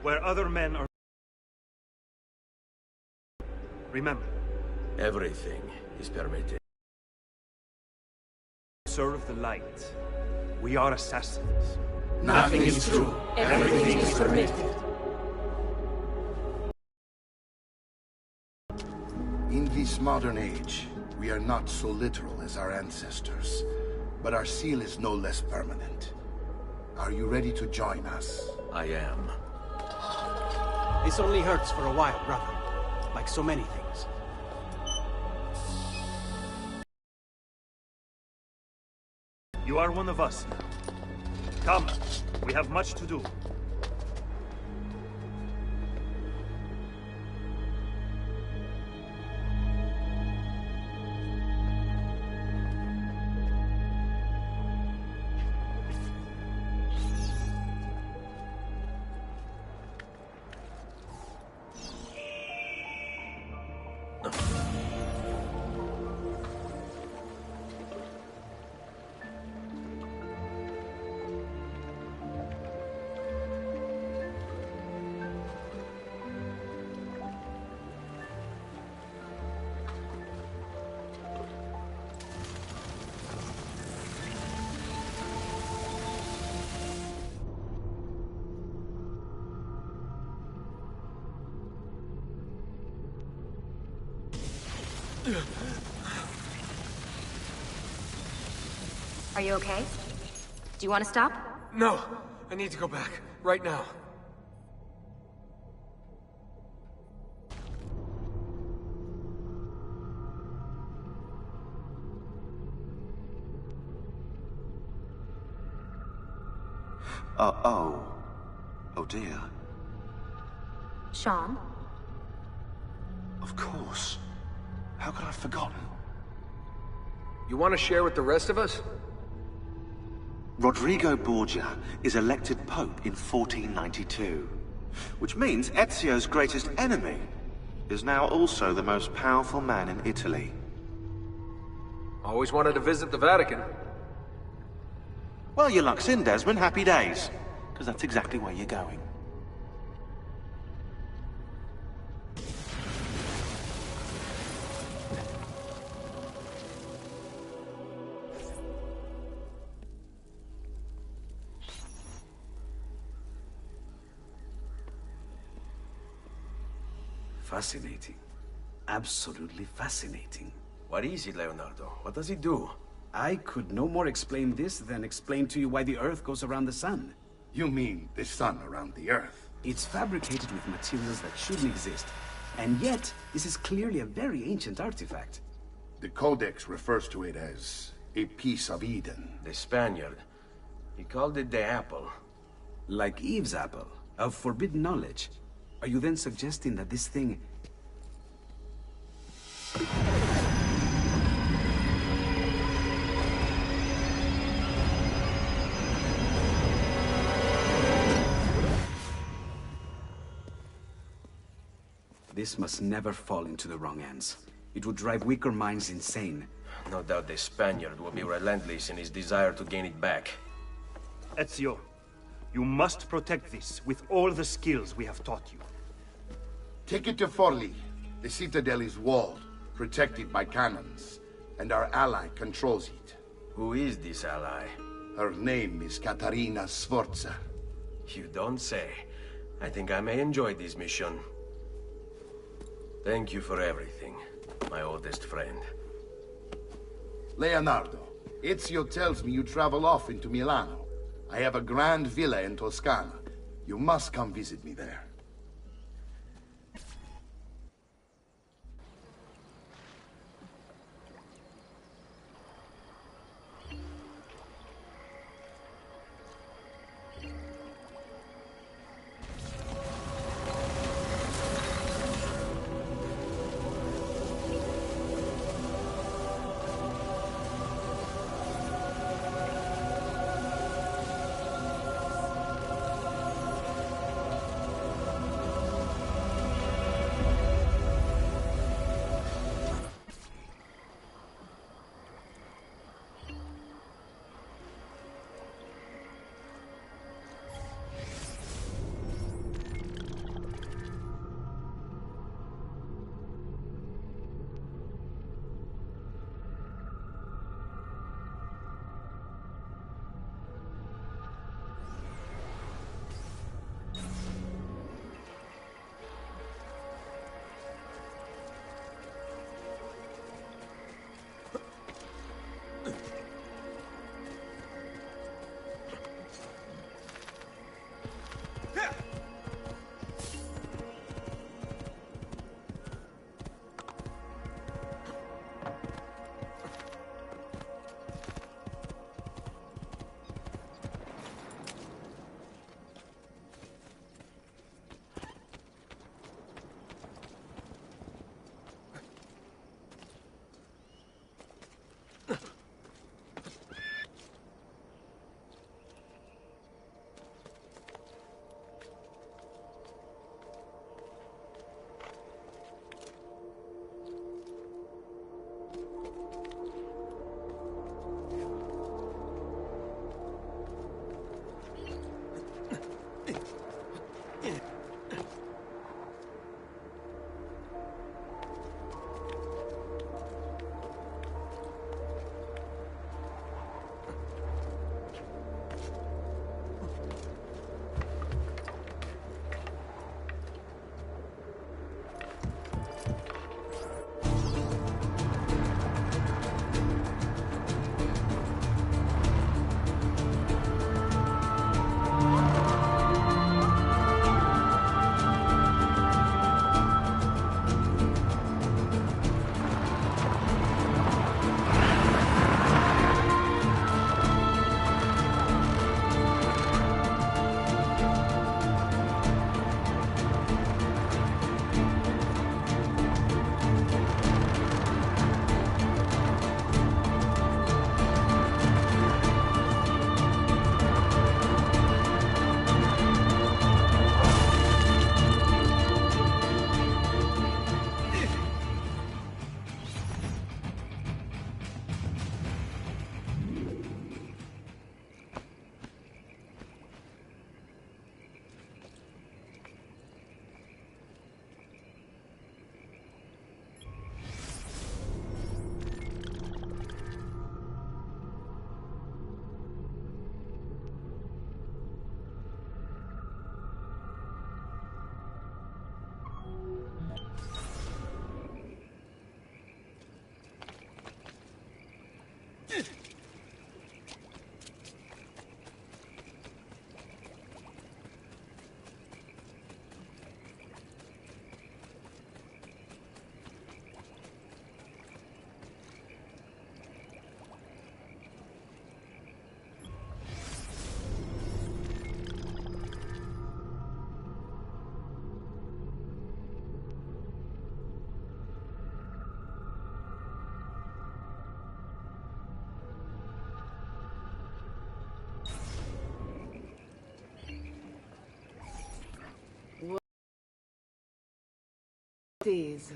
where other men are... Remember, everything is permitted. Serve the light. We are assassins. Nothing is true. Everything is permitted. In this modern age, we are not so literal as our ancestors, but our seal is no less permanent. Are you ready to join us? I am. This only hurts for a while, brother. Like so many things. You are one of us now. Come, we have much to do. Are you okay? Do you want to stop? No, I need to go back. Right now. Oh dear. Sean? Of course. How could I have forgotten? You want to share with the rest of us? Rodrigo Borgia is elected Pope in 1492, which means Ezio's greatest enemy is now also the most powerful man in Italy. Always wanted to visit the Vatican. Well, your luck's in, Desmond. Happy days. Because that's exactly where you're going. Fascinating. Absolutely fascinating. What is it, Leonardo? What does it do? I could no more explain this than explain to you why the Earth goes around the Sun. You mean the sun around the Earth? It's fabricated with materials that shouldn't exist. And yet, this is clearly a very ancient artifact. The Codex refers to it as a piece of Eden. The Spaniard. He called it the apple. Like Eve's apple, of forbidden knowledge. Are you then suggesting that this thing... This must never fall into the wrong hands. It would drive weaker minds insane. No doubt the Spaniard will be relentless in his desire to gain it back. Ezio, you must protect this with all the skills we have taught you. Take it to Forli. The citadel is walled, protected by cannons, and our ally controls it. Who is this ally? Her name is Caterina Sforza. You don't say. I think I may enjoy this mission. Thank you for everything, my oldest friend. Leonardo, Ezio tells me you travel off into Milano. I have a grand villa in Toscana. You must come visit me there.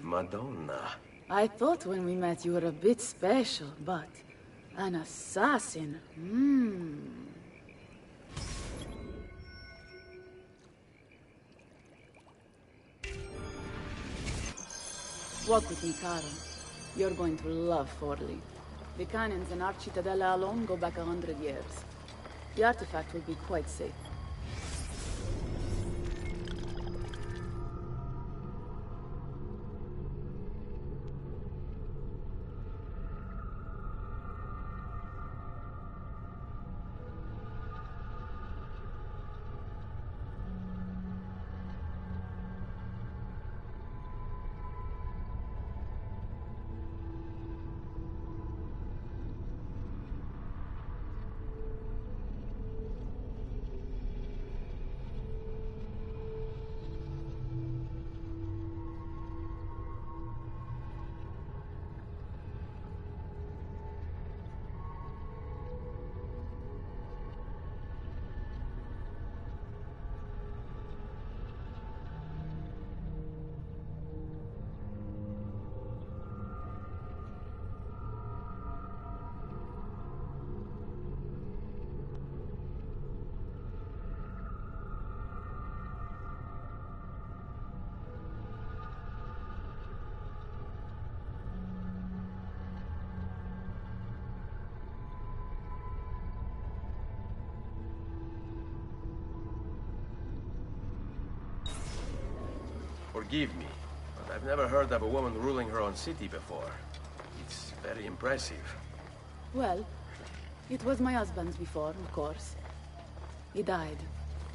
Madonna. I thought when we met you were a bit special, but an assassin? Walk with me, Caro. You're going to love Forlì. The cannons in our Cittadella alone go back 100 years. The artifact will be quite safe. Forgive me, but I've never heard of a woman ruling her own city before. It's very impressive. Well, it was my husband's before, of course. He died.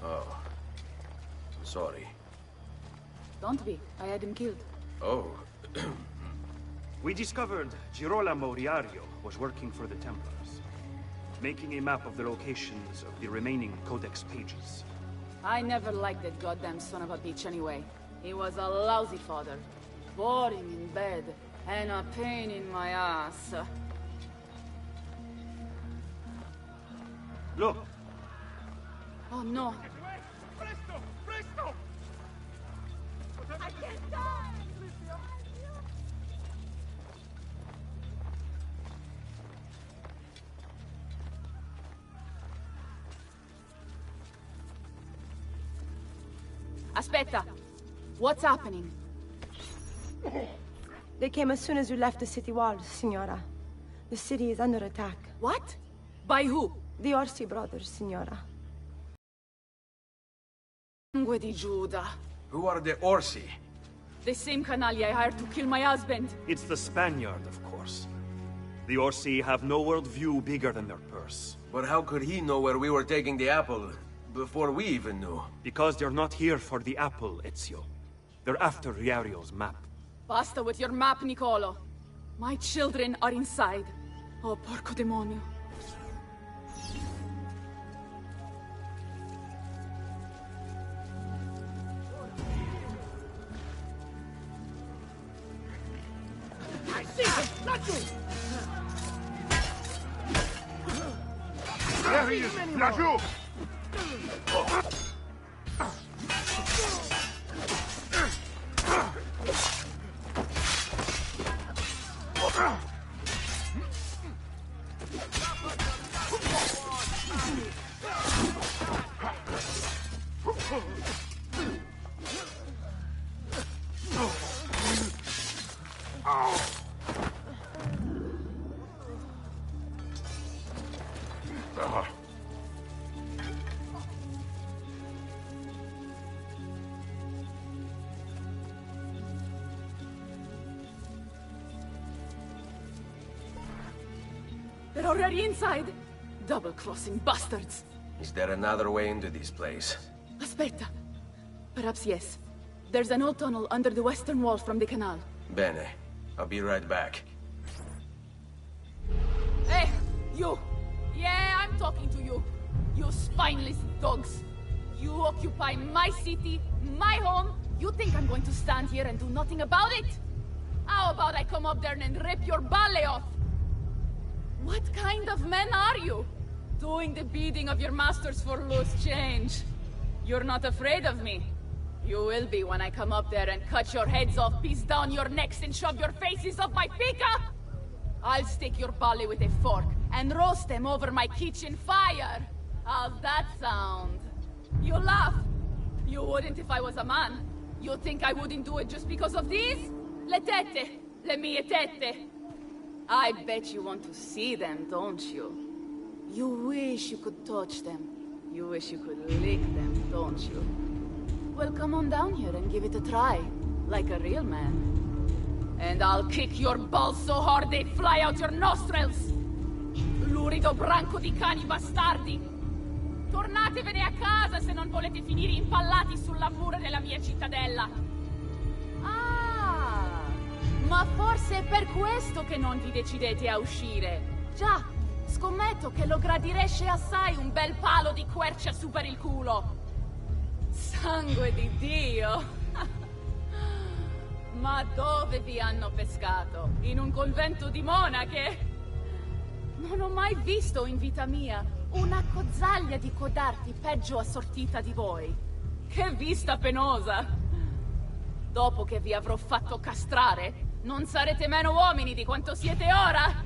Oh. Sorry. Don't be. I had him killed. Oh. We discovered Girolamo Riario was working for the Templars, making a map of the locations of the remaining Codex pages. I never liked that goddamn son of a bitch anyway. He was a lousy father. Boring in bed, and a pain in my ass. Look! Oh no. Aspetta! What's happening? They came as soon as you left the city walls, Signora. The city is under attack. What? By who? The Orsi brothers, Signora. Sangue di Giuda. Who are the Orsi? The same canaglia I hired to kill my husband. It's the Spaniard, of course. The Orsi have no worldview bigger than their purse. But how could he know where we were taking the apple before we even knew? Because they're not here for the apple, Ezio. They're after Riario's map. Basta with your map, Nicolo. My children are inside. Oh, porco demonio. There he is! Laggiù! They're already inside. Double-crossing bastards. Is there another way into this place? Aspetta. Perhaps yes. There's an old tunnel under the western wall from the canal. Bene. I'll be right back. Hey, you! Yeah, I'm talking to you. You spineless dogs. You occupy my city, my home. You think I'm going to stand here and do nothing about it? How about I come up there and rip your ballet off? What kind of men are you? Doing the bidding of your masters for loose change. You're not afraid of me. You will be when I come up there and cut your heads off, piece down your necks, and shove your faces off my pika! I'll stick your bally with a fork and roast them over my kitchen fire! How's that sound? You laugh! You wouldn't if I was a man. You think I wouldn't do it just because of these? Le tette! Le mie tette! I bet you want to see them, don't you? You wish you could touch them. You wish you could lick them, don't you? Well, come on down here and give it a try, like a real man. And I'll kick your balls so hard they fly out your nostrils! Lurido branco di cani bastardi! Tornatevene a casa se non volete finire impallati sulla mura della mia cittadella! Ah! Ma forse è per questo che non vi decidete a uscire! Già, scommetto che lo gradireste assai un bel palo di quercia su per il culo! Sangue di Dio! Ma dove vi hanno pescato? In un convento di monache? Non ho mai visto in vita mia una cozzaglia di codardi peggio assortita di voi. Che vista penosa! Dopo che vi avrò fatto castrare, non sarete meno uomini di quanto siete ora!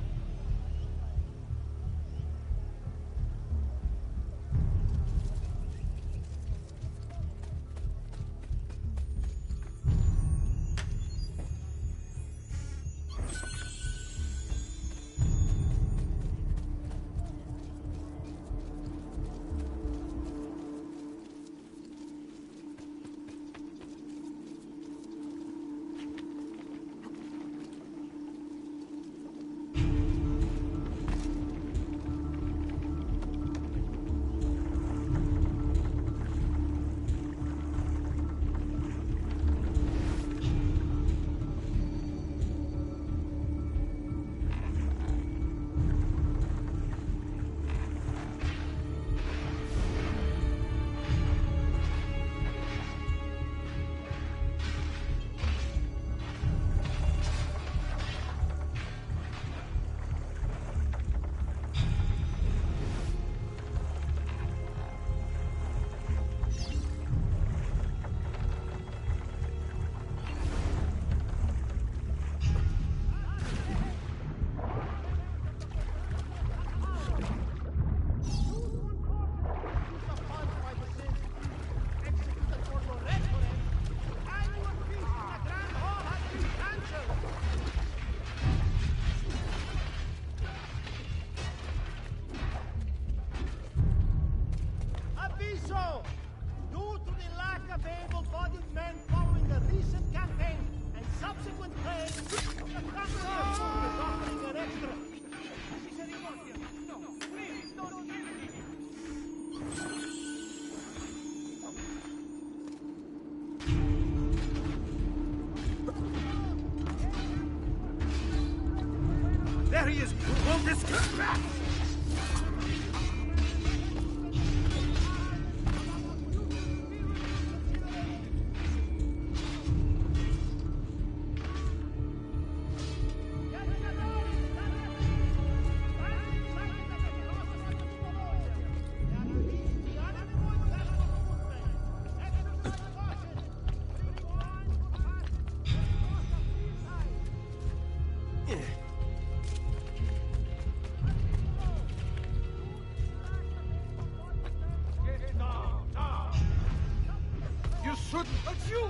There he is! Won't risk it!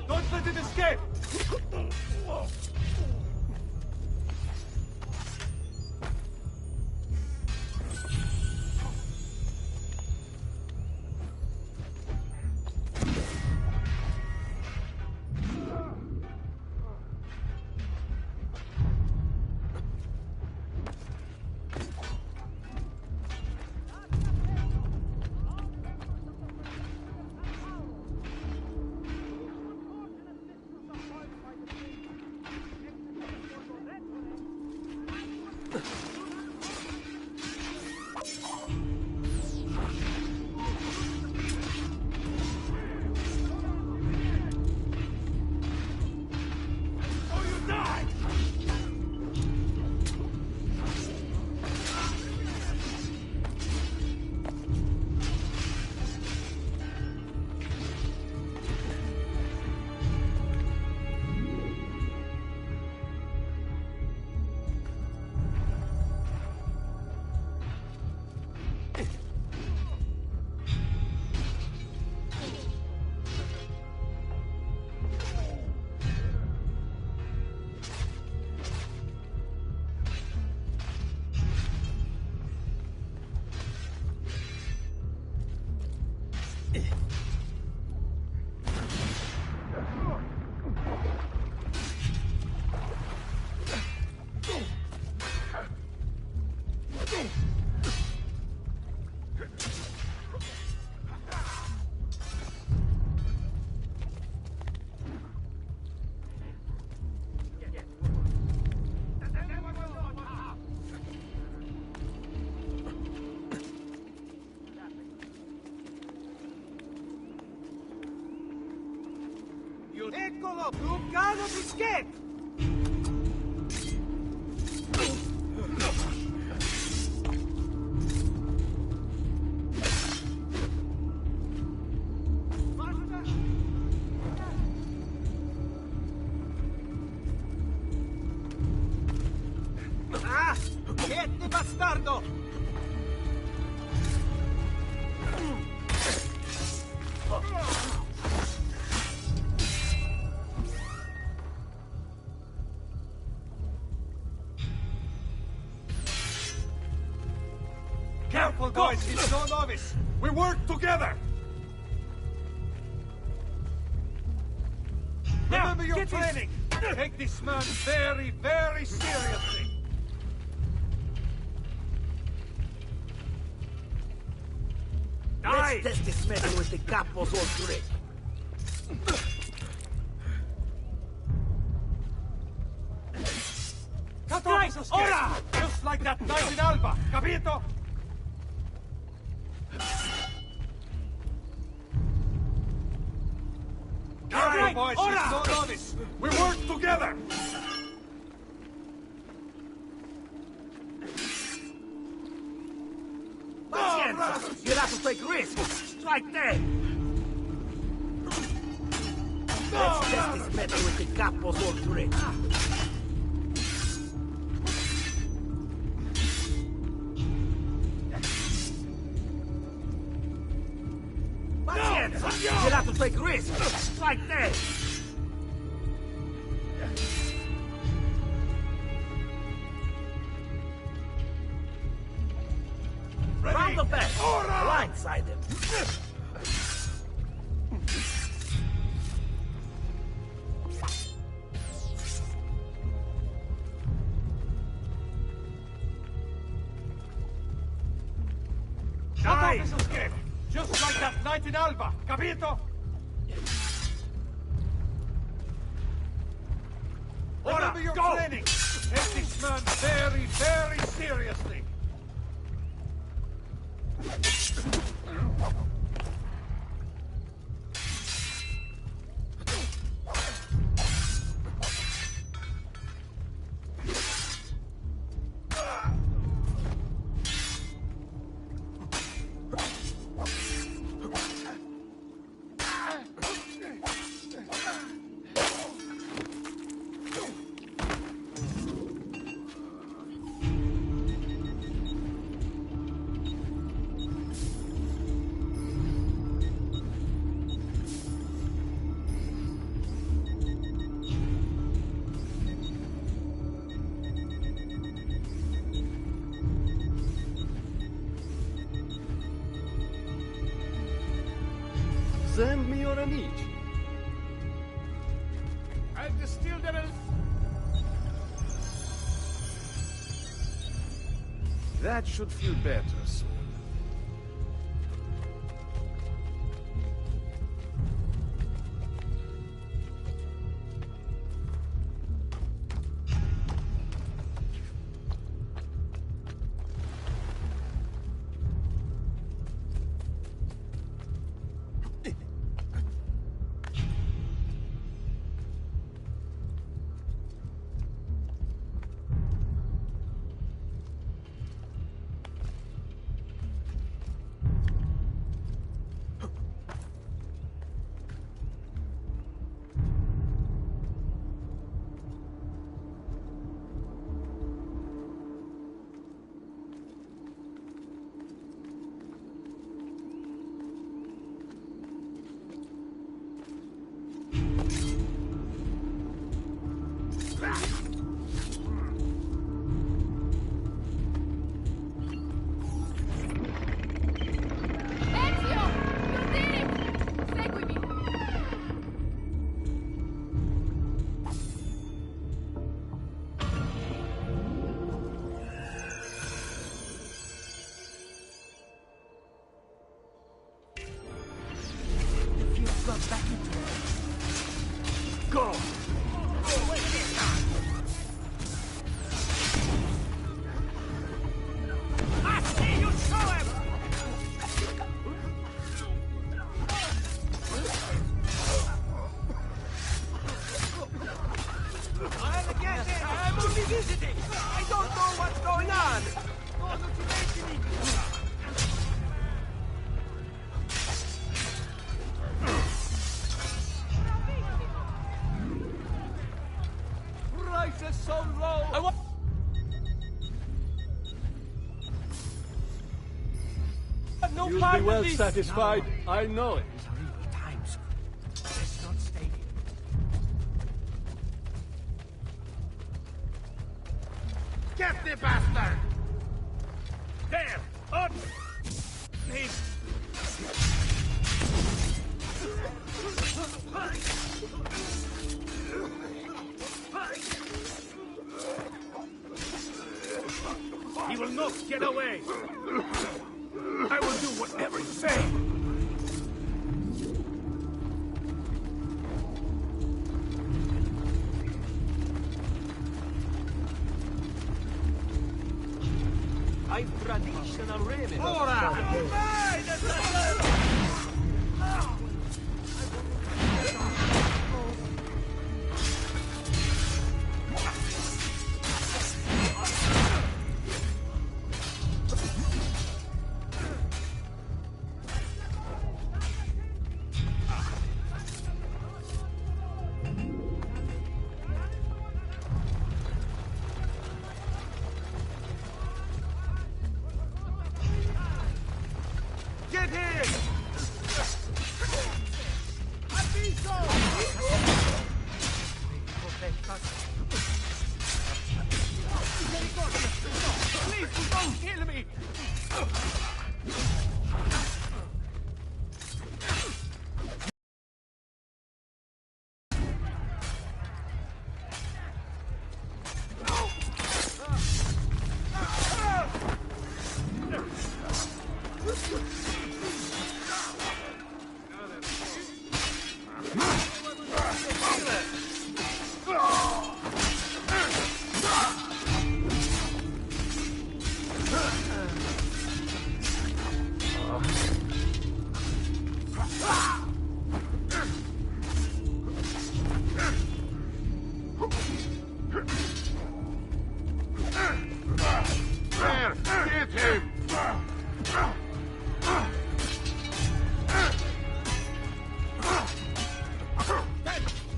Don't let it escape! Eccolo! Lucano Bischet! Ah! Siete bastardo! Careful, guys! He's no novice! We work together! Remember your training! Take this man very, very seriously! Let's test this metal with the capos all three. Cut off his escape! Just like that night in Alba! Capito? Careful, boys! He's no novice! We work together! Pacienza! You'll have to take risks! Strike there! Let's test this metal with the capos all three. Pacienza! You'll have to take risks! Strike there! Round the back! Blindside him! Die! Just like that night in Alba! Capito? Remember your training! Take this man very, very seriously! Send me your amici. And the steel devil... That should feel better, sir. Go! I see you, show him! electricity! I don't know what's going on! Price is so low! I want... No You'll part be well of this. satisfied. I know it. These are evil times. Let's not stay here. Get the bastard! There! Up! Need... He will not get away! I will do whatever you say! I'm traditional raven. Ora! Get him! Please, don't kill me! There! Get him!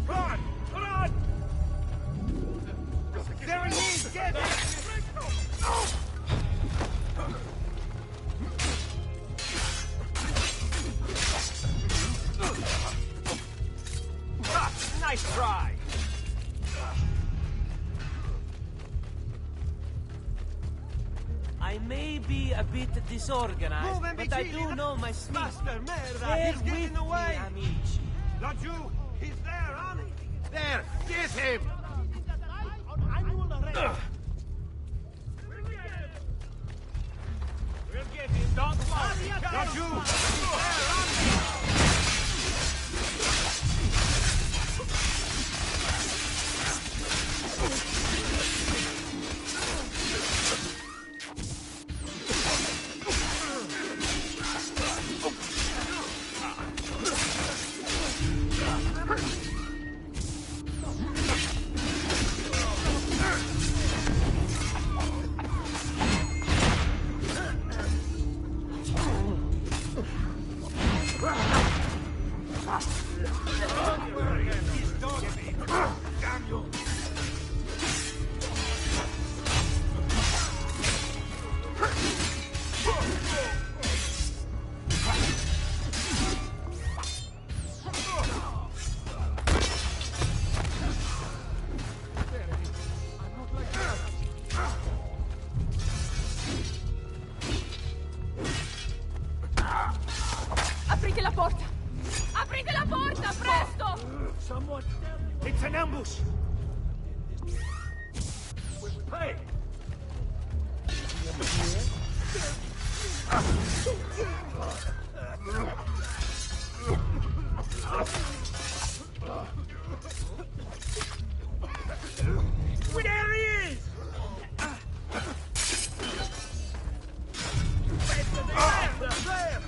Run! Run! There he is! Get him! Nice try! I may be a bit disorganized, but I do know my speed. Bear with me, amici. Laggiù! He's there, on it! There! Get him! We'll get him, don't worry! Laggiù! There, on it! Damn you! Aprite la porta! Aprite la porta, presto! Someone... It's an ambush! Hey! There he is!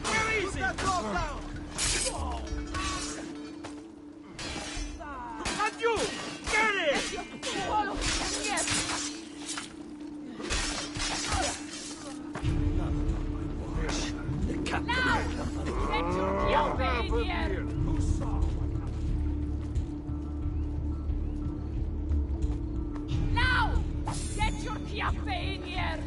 Where is he? Laggiù! Get it! Volo! Yes! Schiaffe in here!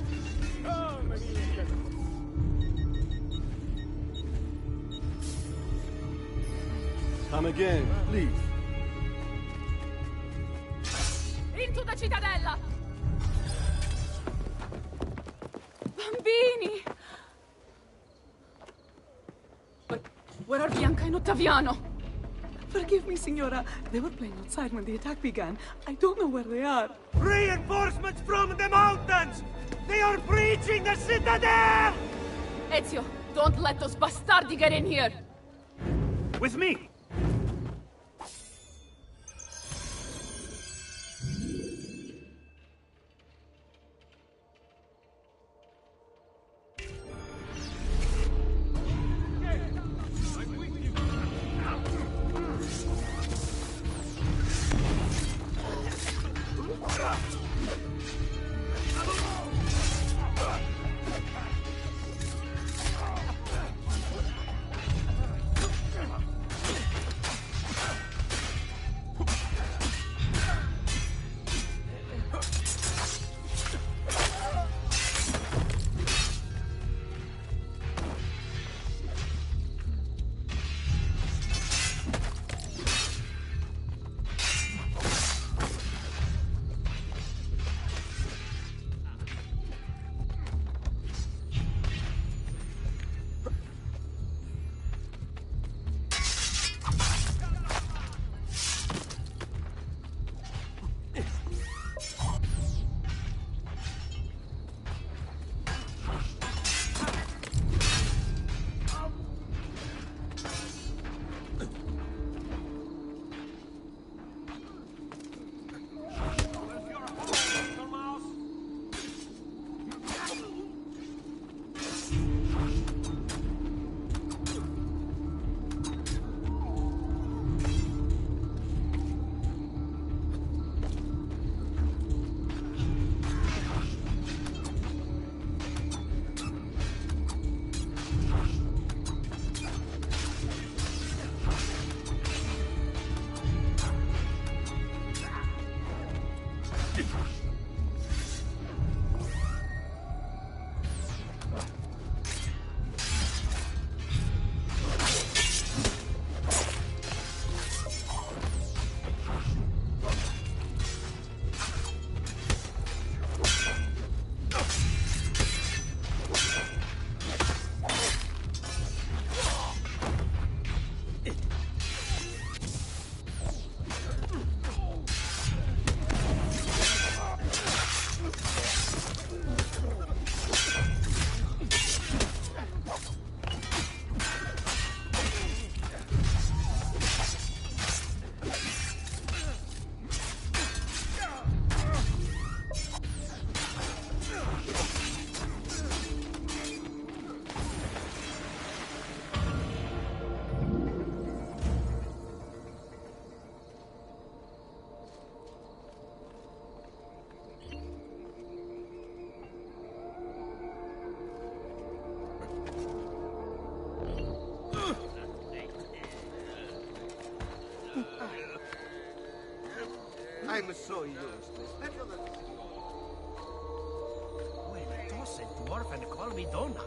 Come again, please. Into the cittadella! Bambini! But where are Bianca and Ottaviano? Forgive me, Signora. They were playing outside when the attack began. I don't know where they are. Reinforcements from the mountains! They are breaching the citadel! Ezio, don't let those bastardi get in here! With me! I'm so useless. Well, toss it, dwarf, and call me Donna.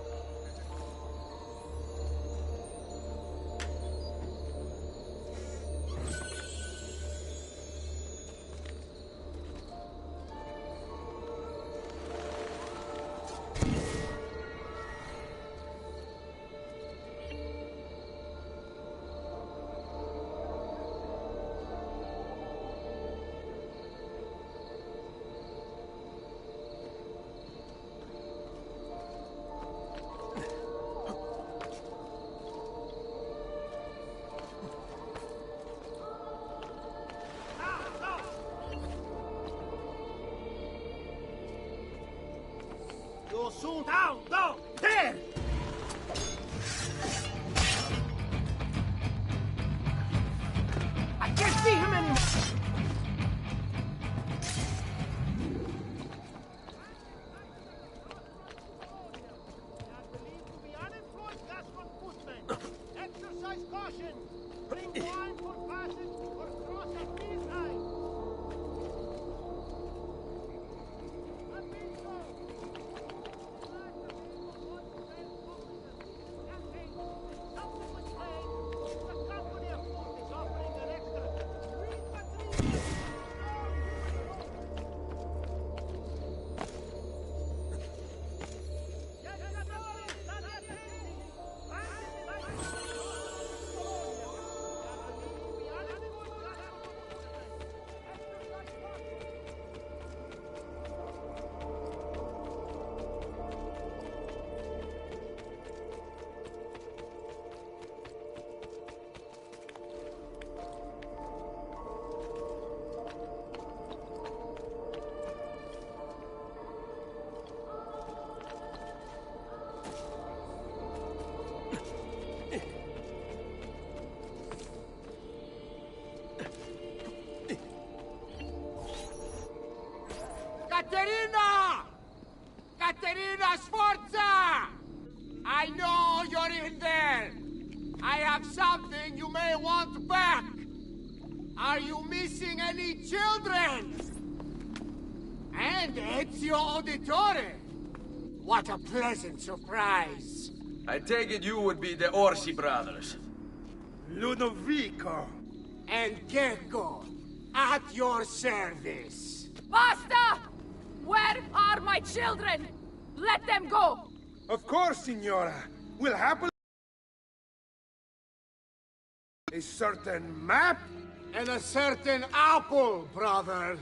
Go soon down, down, there! I can't see him anymore! Exercise caution! Bring wine for passage or cross at these lines! Sforza! I know you're in there. I have something you may want back. Are you missing any children? And Ezio Auditore. What a pleasant surprise. I take it you would be the Orsi brothers. Ludovico. And Gecko. At your service. Basta! Where are my children? Let them go! Of course, Signora. We'll happily... A certain map? And a certain apple, brother.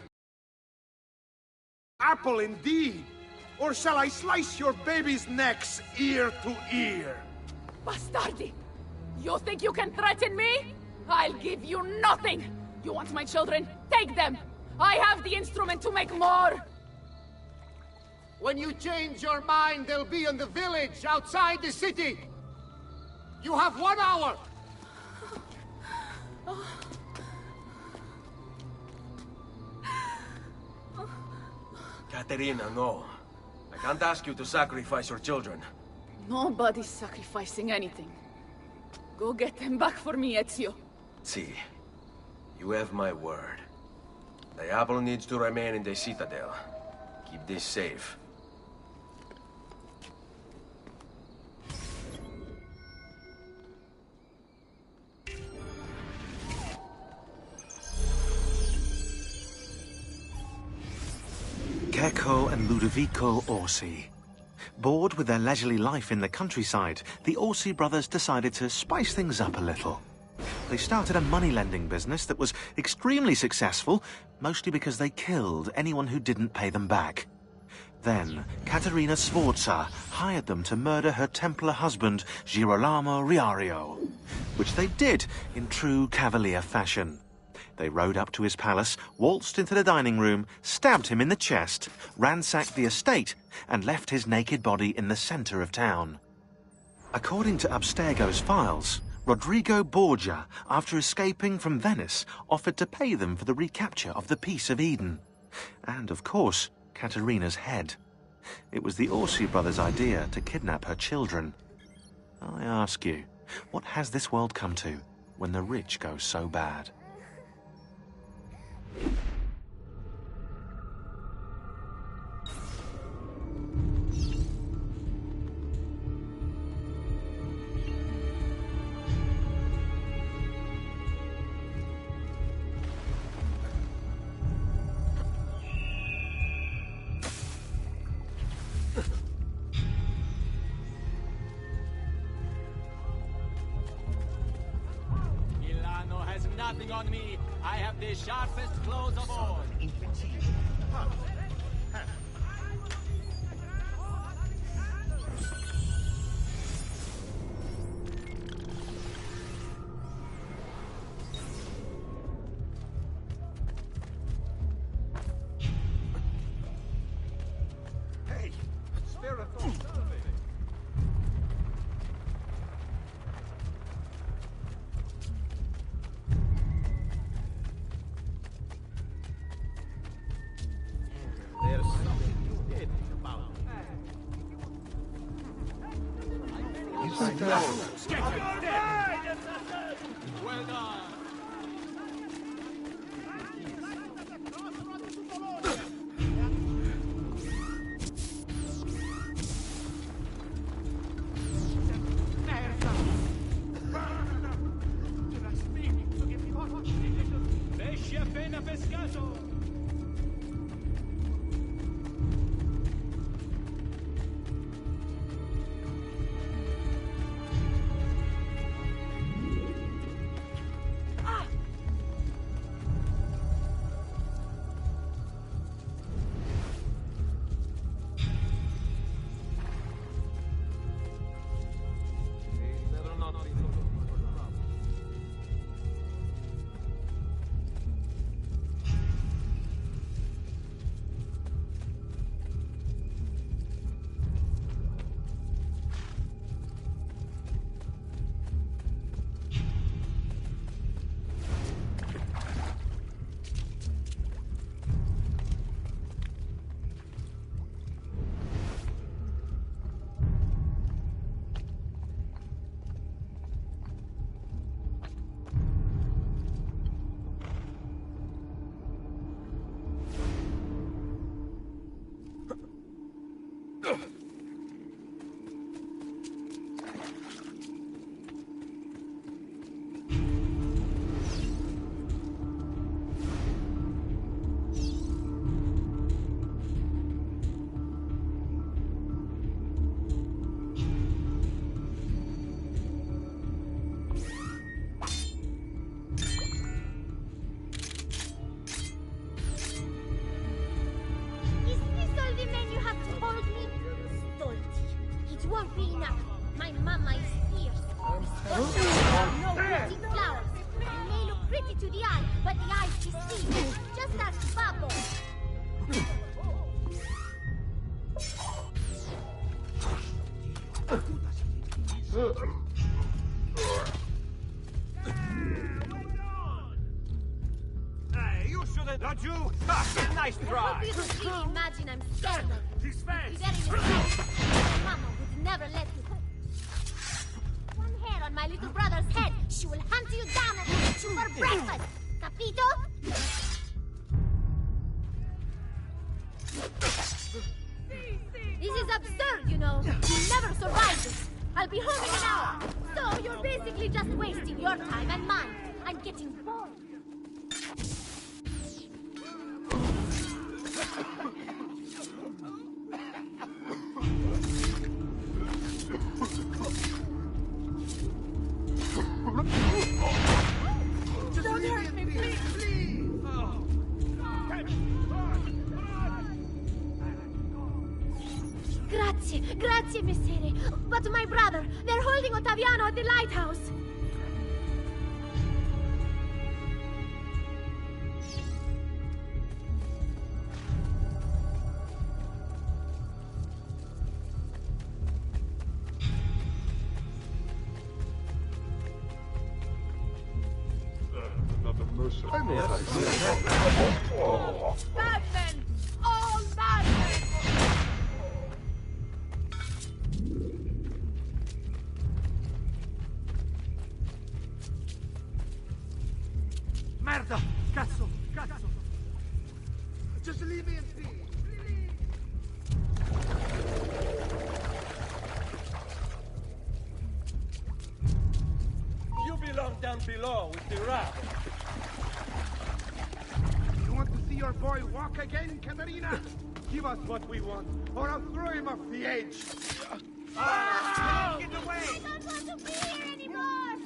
Apple indeed. Or shall I slice your baby's necks ear to ear? Bastardi! You think you can threaten me? I'll give you nothing! You want my children? Take them! I have the instrument to make more! When you change your mind, they'll be in the village outside the city. You have 1 hour. Caterina, no. I can't ask you to sacrifice your children. Nobody's sacrificing anything. Go get them back for me, Ezio. See, you have my word. The apple needs to remain in the citadel. Keep this safe. Gecko and Ludovico Orsi. Bored with their leisurely life in the countryside, the Orsi brothers decided to spice things up a little. They started a money-lending business that was extremely successful, mostly because they killed anyone who didn't pay them back. Then, Caterina Sforza hired them to murder her Templar husband, Girolamo Riario, which they did in true cavalier fashion. They rode up to his palace, waltzed into the dining room, stabbed him in the chest, ransacked the estate, and left his naked body in the center of town. According to Abstergo's files, Rodrigo Borgia, after escaping from Venice, offered to pay them for the recapture of the Peace of Eden. And, of course, Caterina's head. It was the Orsi brothers' idea to kidnap her children. I ask you, what has this world come to when the rich go so bad? Nothing on me. I have the sharpest claws of all. Hey, spare a thought. There's something you did about Well done. Pesce appena pescato. You shouldn't. Not you. Nice I try. hope you don't really imagine I'm scared of you. He's fast. Very yourself. Mama would never let you. One hair on my little brother's head. She will hunt you down and eat you for breakfast. Capito? This is absurd, you know. You'll never survive this. I'll be home in an hour. So you're basically just wasting your time and mine. I'm getting bored. Don't hurt me, please. Grazie, messere. But my brother, they're holding Ottaviano at the lighthouse. Another mercer. Bad men! All bad men! Merda! Cazzo! Just leave me in peace. You belong down below with the rat. You want to see your boy walk again, Katerina? Give us what we want, or I'll throw him off the edge. Get away! I don't want to be here anymore!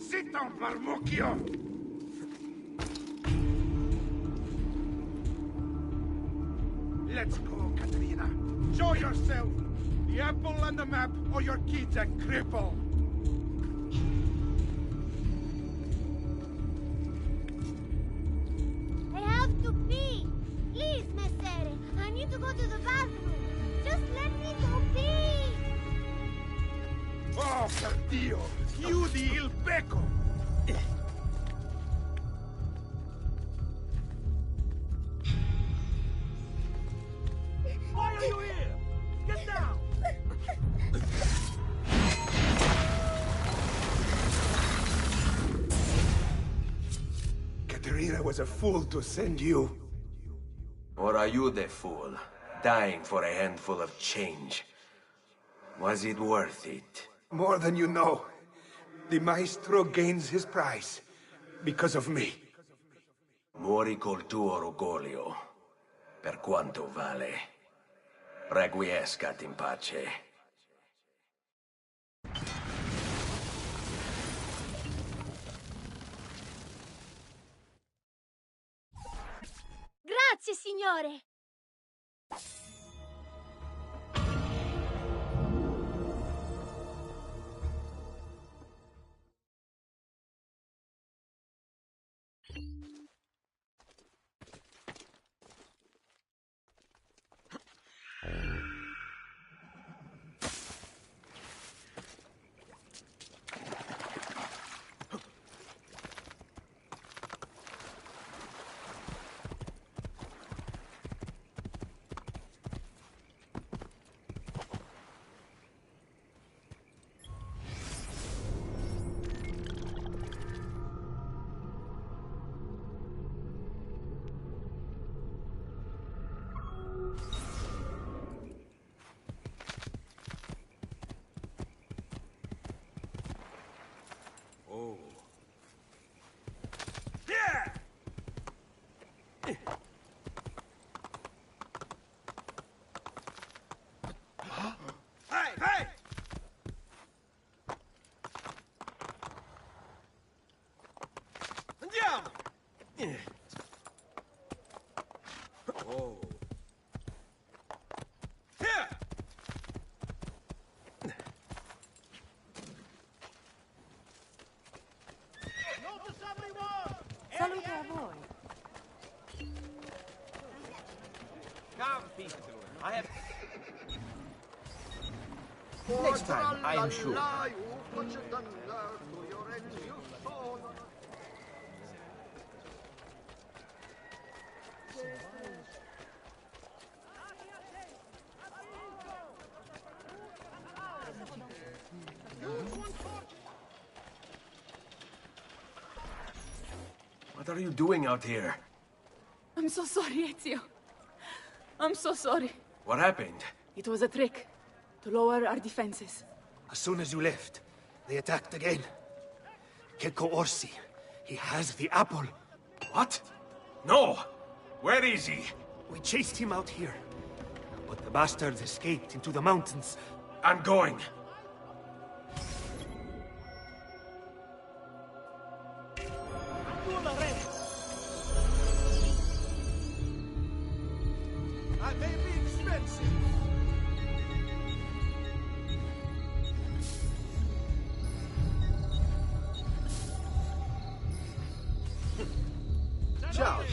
Sit down, Parmucchio! Let's go, Katerina. Show yourself! The apple on the map, or your kid's a cripple. I have to pee. Please, messere. I need to go to the bathroom. Just let me go pee. Oh, per Dio! Chiudi il becco! Why are you here? Get down! Katerina was a fool to send you. Or are you the fool, dying for a handful of change? Was it worth it? More than you know. The maestro gains his prize because of me. Muori col tuo orgoglio, per quanto vale. Requiescat in pace. Grazie, signore. Oh. Salute a voi. Come, Peter. I have... Next time, I am sure. What are you doing out here? I'm so sorry, Ezio. I'm so sorry. What happened? It was a trick to lower our defenses. As soon as you left, they attacked again. Keko Orsi, he has the apple. What? No! Where is he? We chased him out here, but the bastards escaped into the mountains. I'm going. I may be expensive. Ciao.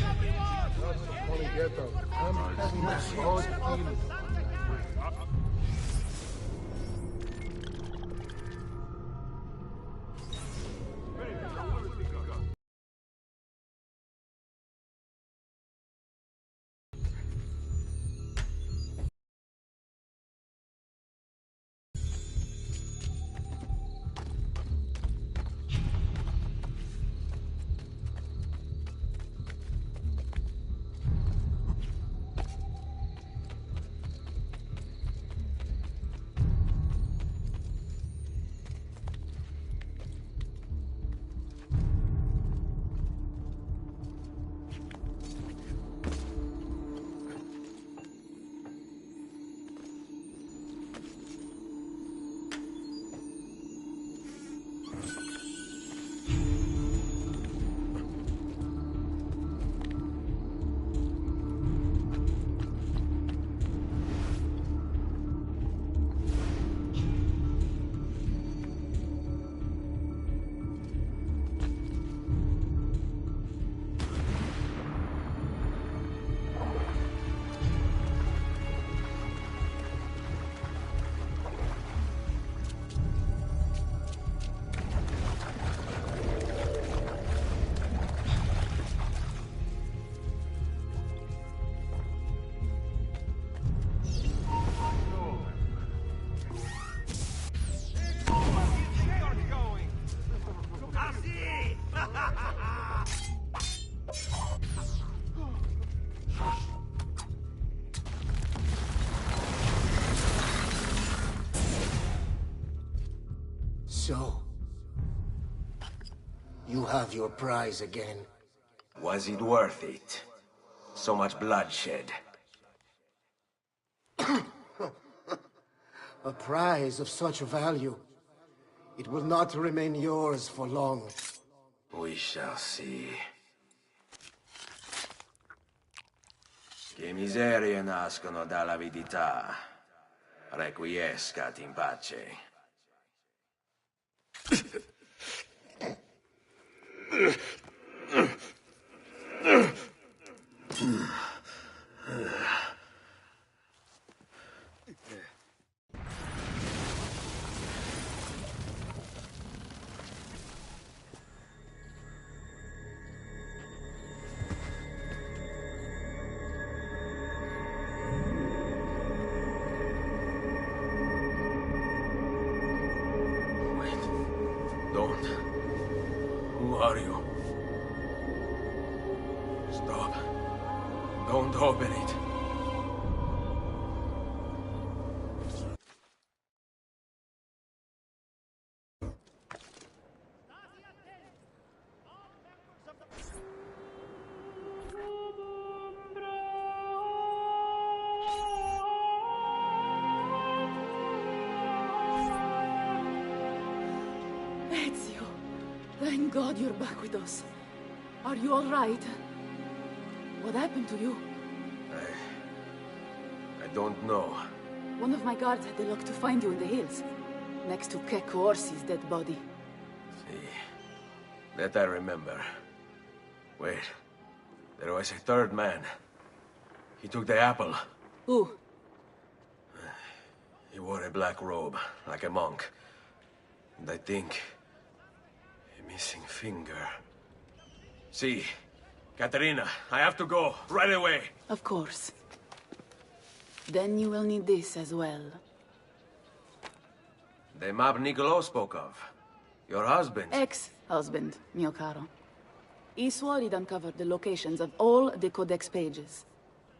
So, you have your prize again. Was it worth it? So much bloodshed. A prize of such value. It will not remain yours for long. We shall see. Che miserie nascono dall'avidità. Requiescat in pace. Don't. Who are you? Stop. Don't open it. Ezio, thank God you're back with us. Are you all right? What happened to you? I don't know. One of my guards had the luck to find you in the hills, next to Keko Orsi's dead body. See, that I remember. Wait, there was a third man. He took the apple. Who? He wore a black robe, like a monk. And I think... a missing finger. See, Caterina, I have to go, right away. Of course. Then you will need this as well. The map Niccolo spoke of. Your husband. Ex-husband, mio caro. Iswarid uncovered the locations of all the Codex pages.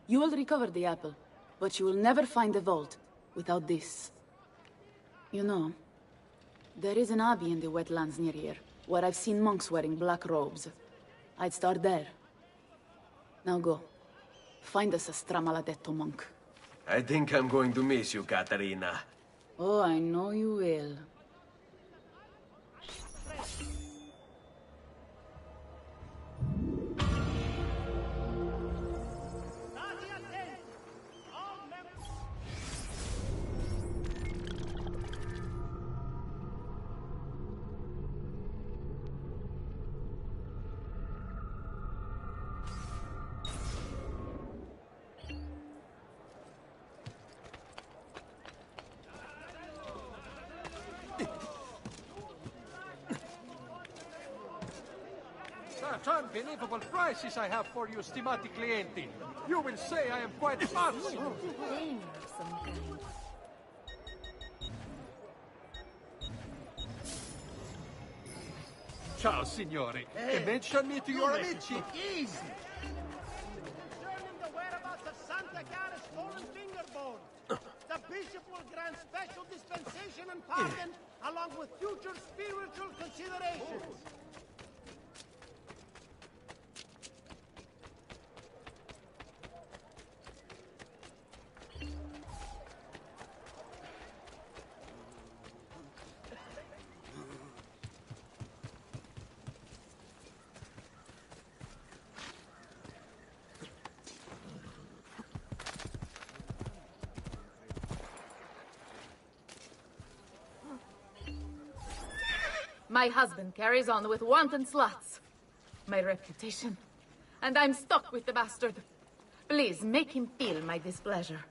You will recover the apple, but you will never find the vault without this. You know, there is an abbey in the wetlands near here, where I've seen monks wearing black robes. I'd start there. Now go. Find us a Stramaladetto monk. I think I'm going to miss you, Caterina. Oh, I know you will. Such unbelievable prices I have for you, stimati clienti. You will say I am quite fancy. Ciao, signori. E mention me to your amici. Easy. Concerning the whereabouts of Santa Cara's stolen finger bone, the bishop will grant special dispensation and pardon, along with future spiritual considerations. My husband carries on with wanton sluts. My reputation. And I'm stuck with the bastard. Please, make him feel my displeasure.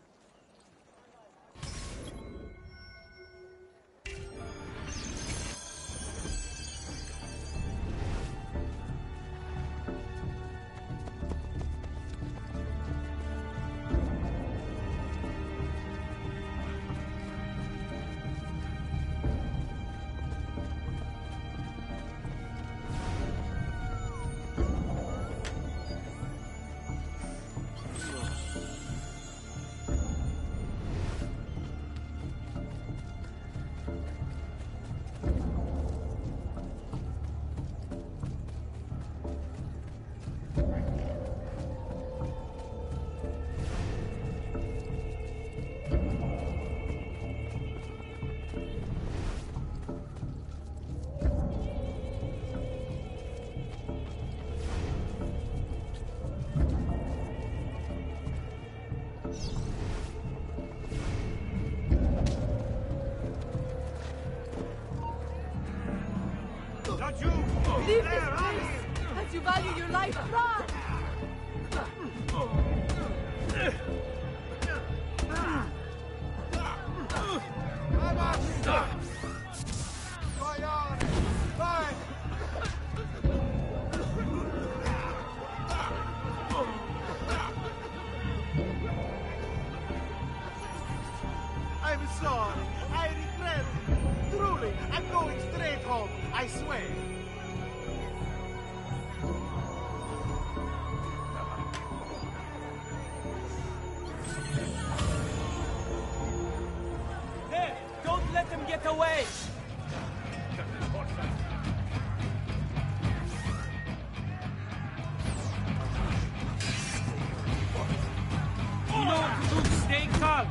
Leave this place! As you value your life, run! I'm sorry. I regret it. Truly, I'm going straight home. I swear. There! Don't let them get away! You know what to do. Stay calm.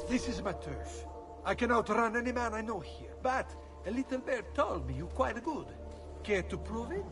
This is my turf. I can outrun any man I know here, but a little bear told me you're quite good. Care to prove it?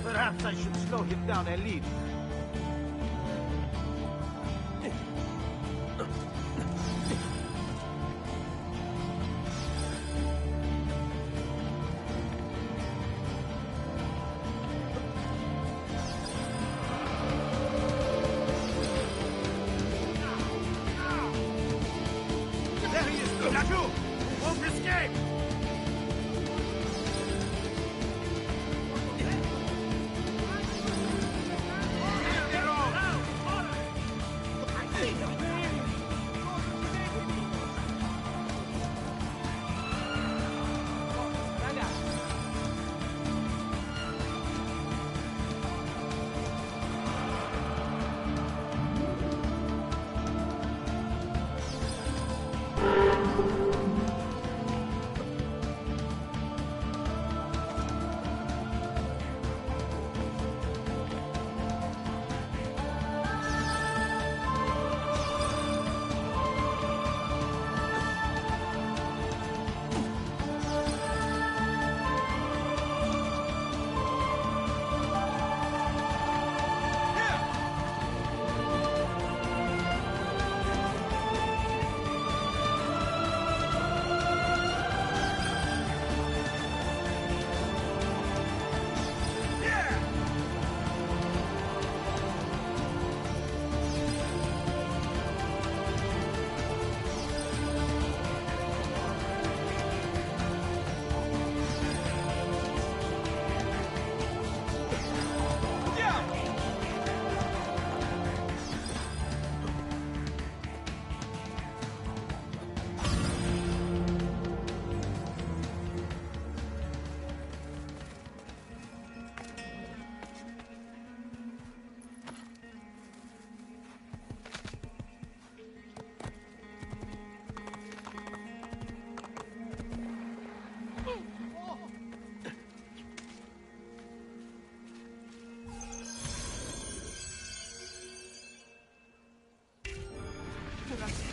Perhaps I should slow him down a little. There he is! Laju! Won't escape!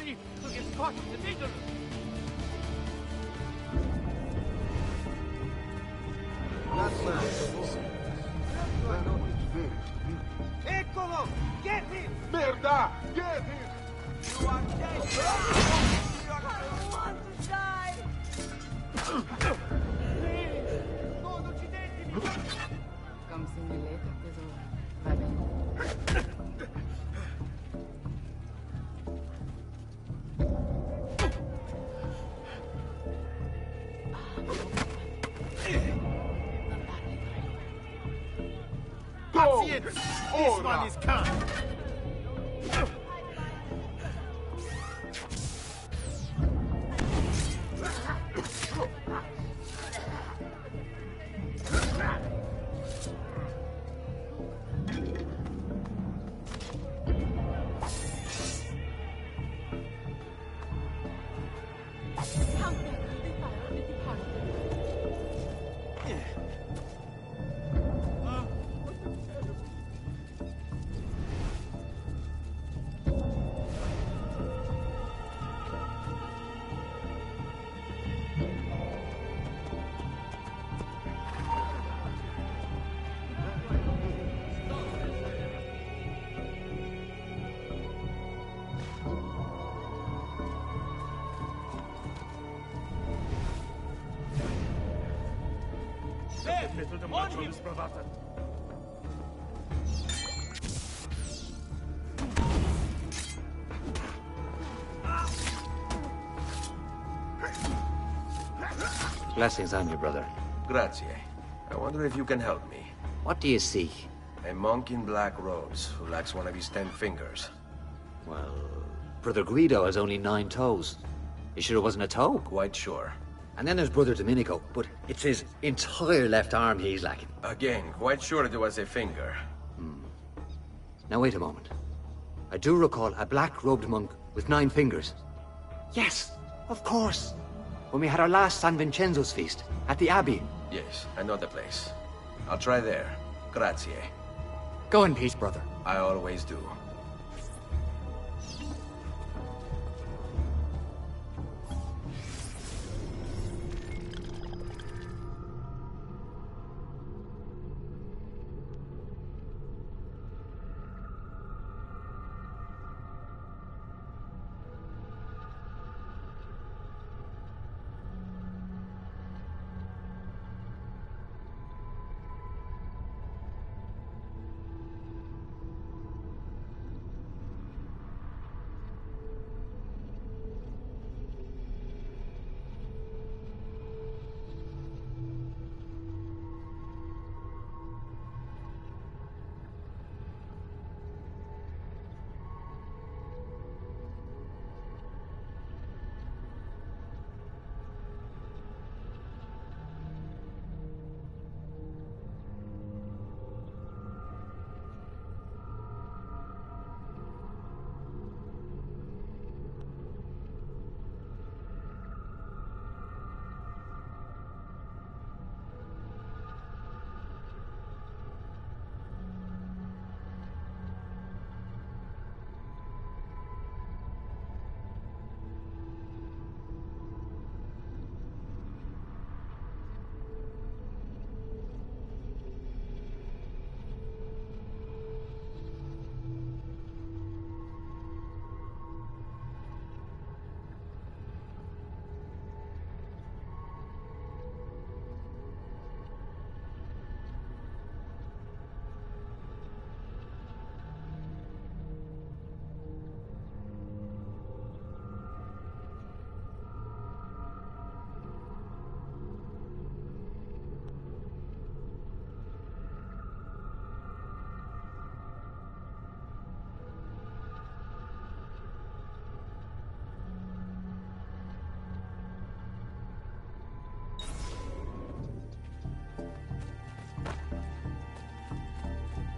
To get caught in the middle. Eccolo! Get him! Merda! Get him! You are dead! I don't want to die! Non uccidetemi! Come see me later, tesoro. Va bene. Pazienza! This one is kind! On him! Blessings on you, brother. Grazie. I wonder if you can help me. What do you seek? A monk in black robes who lacks one of his 10 fingers. Well, Brother Guido has only 9 toes. You sure it wasn't a toe? Quite sure. And then there's Brother Domenico, but it's his entire left arm he's lacking. Again, quite sure it was a finger. Now wait a moment. I do recall a black-robed monk with 9 fingers. Yes, of course. When we had our last San Vincenzo's feast at the Abbey. Yes, I know the place. I'll try there. Grazie. Go in peace, brother. I always do.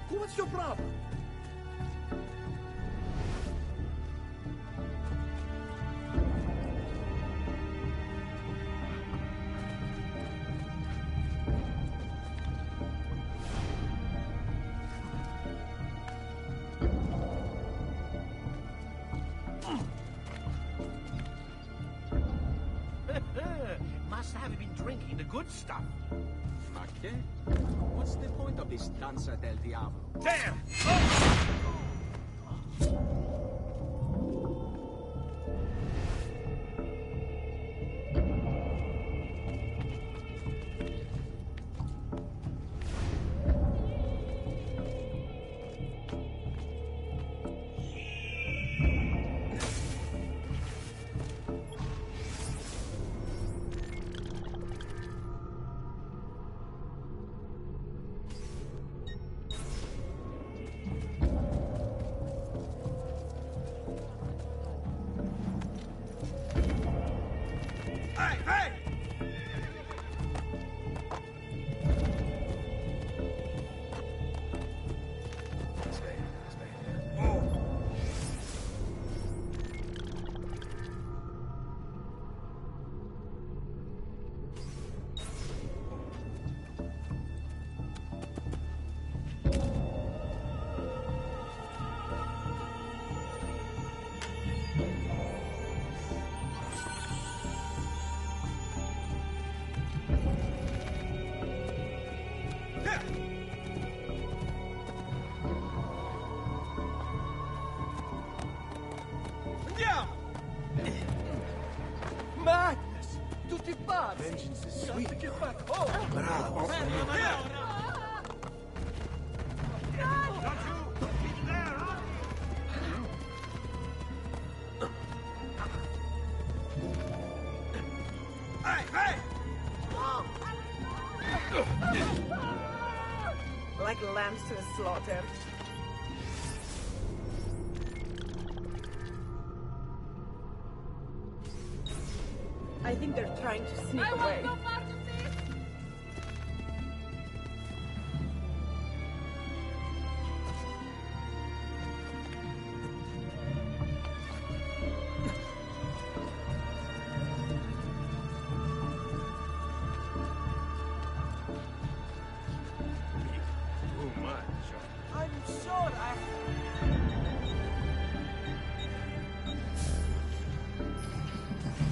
What's your problem? Must have been drinking the good stuff. Okay. What's the point of this Danza del Diavolo? Damn! Like lambs to the slaughter. I think they're trying to sneak away.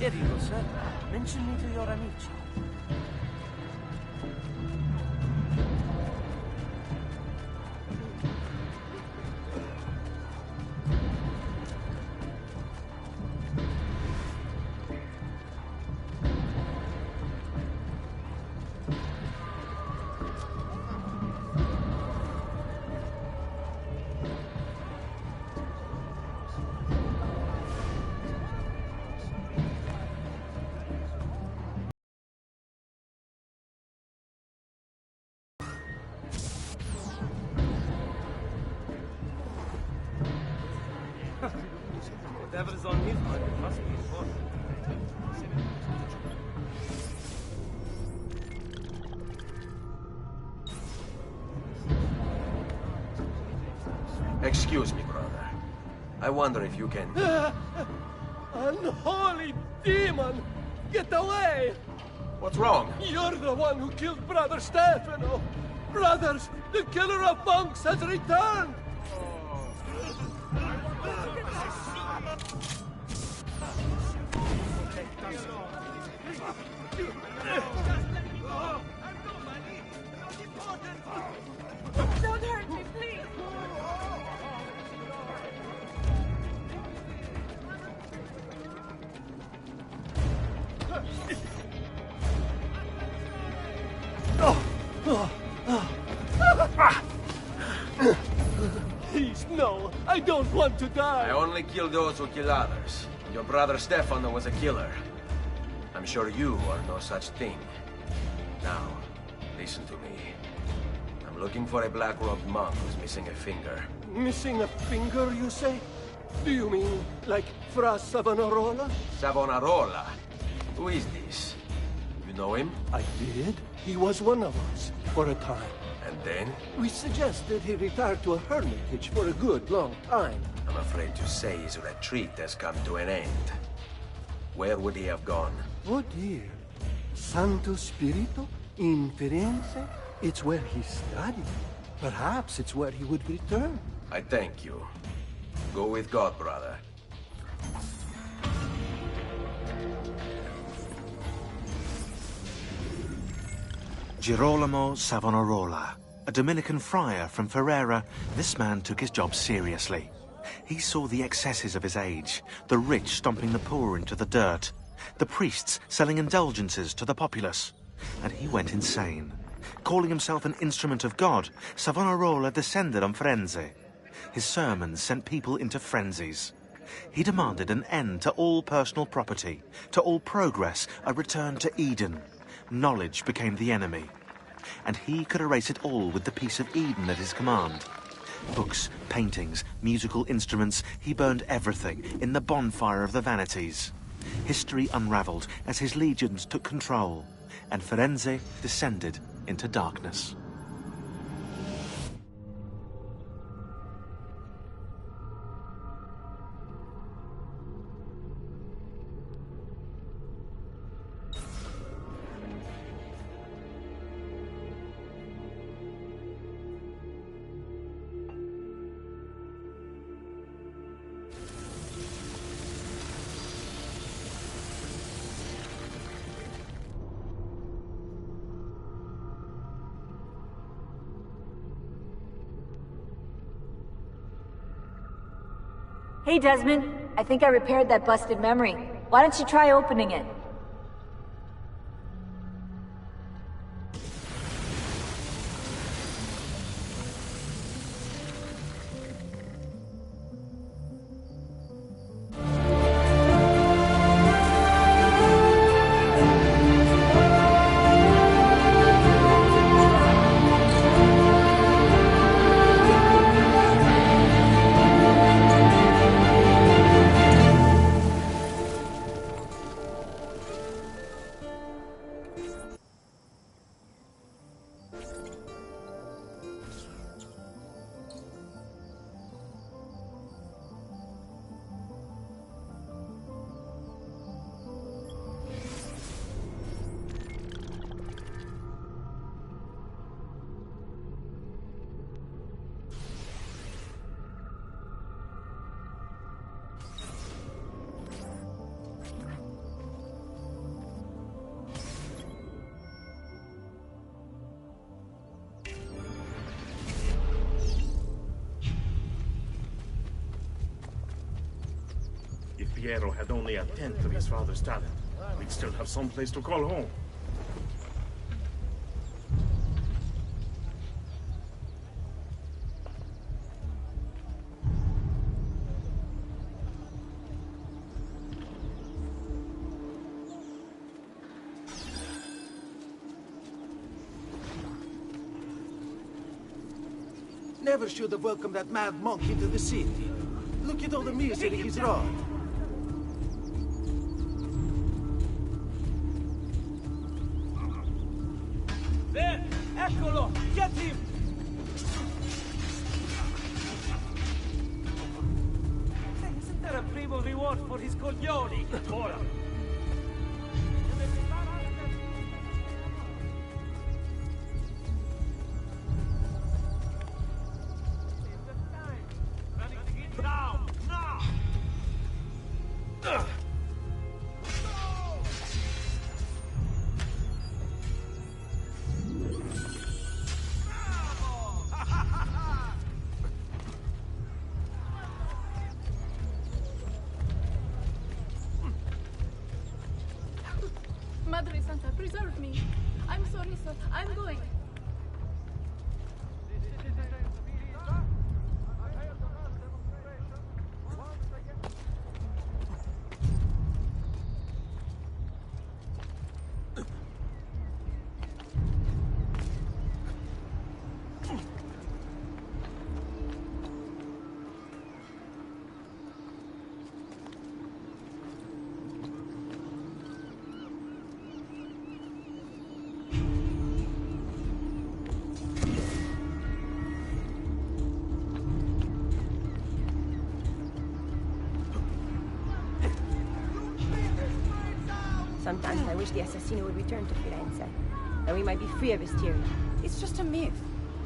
Querido sir, mention me to your amici. Whatever's on his mind, it must be important. Excuse me, brother. I wonder if you can... Unholy demon! Get away! What's wrong? You're the one who killed Brother Stefano! Brothers, the killer of monks has returned! Don't hurt me, please! Please, no! I don't want to die! I only kill those who kill others. Your brother Stefano was a killer. I'm sure you are no such thing. Now, listen to me. I'm looking for a black-robed monk who's missing a finger. Missing a finger, you say? Do you mean like Fra Savonarola? Savonarola? Who is this? You know him? I did. He was one of us, for a time. And then? We suggested he retire to a hermitage for a good long time. I'm afraid to say his retreat has come to an end. Where would he have gone? Oh dear. Santo Spirito? In Firenze? It's where he studied. Perhaps it's where he would return. I thank you. Go with God, brother. Girolamo Savonarola, a Dominican friar from Ferrara, this man took his job seriously. He saw the excesses of his age, the rich stomping the poor into the dirt, the priests selling indulgences to the populace, and he went insane. Calling himself an instrument of God, Savonarola descended on Firenze. His sermons sent people into frenzies. He demanded an end to all personal property, to all progress, a return to Eden. Knowledge became the enemy, and he could erase it all with the peace of Eden at his command. Books, paintings, musical instruments, he burned everything in the bonfire of the vanities. History unraveled as his legions took control, and Firenze descended into darkness. Hey, Desmond. I think I repaired that busted memory. Why don't you try opening it? Piero had only a tenth of his father's talent, we'd still have some place to call home. Never should have welcomed that mad monk into the city. Look at all the misery he's wrought. There! Eccolo! Get him! Isn't there a primo reward for his coglioni? Ora! Madre Santa, preserve me. I'm sorry, sir. I'm going. Sometimes I wish the assassino would return to Firenze. Then we might be free of his tyranny. It's just a myth.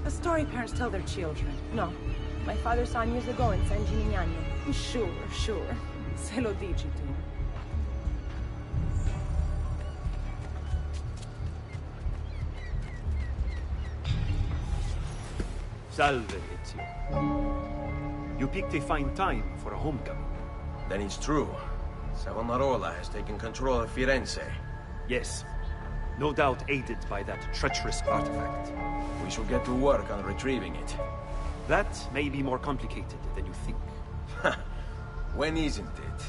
A story parents tell their children. No. My father saw him years ago in San Gimignano. Sure. Se lo dici tu. Salve, Ezio. You picked a fine time for a homecoming. Then it's true. Savonarola has taken control of Firenze. Yes. No doubt aided by that treacherous artifact. We should get to work on retrieving it. That may be more complicated than you think. When isn't it?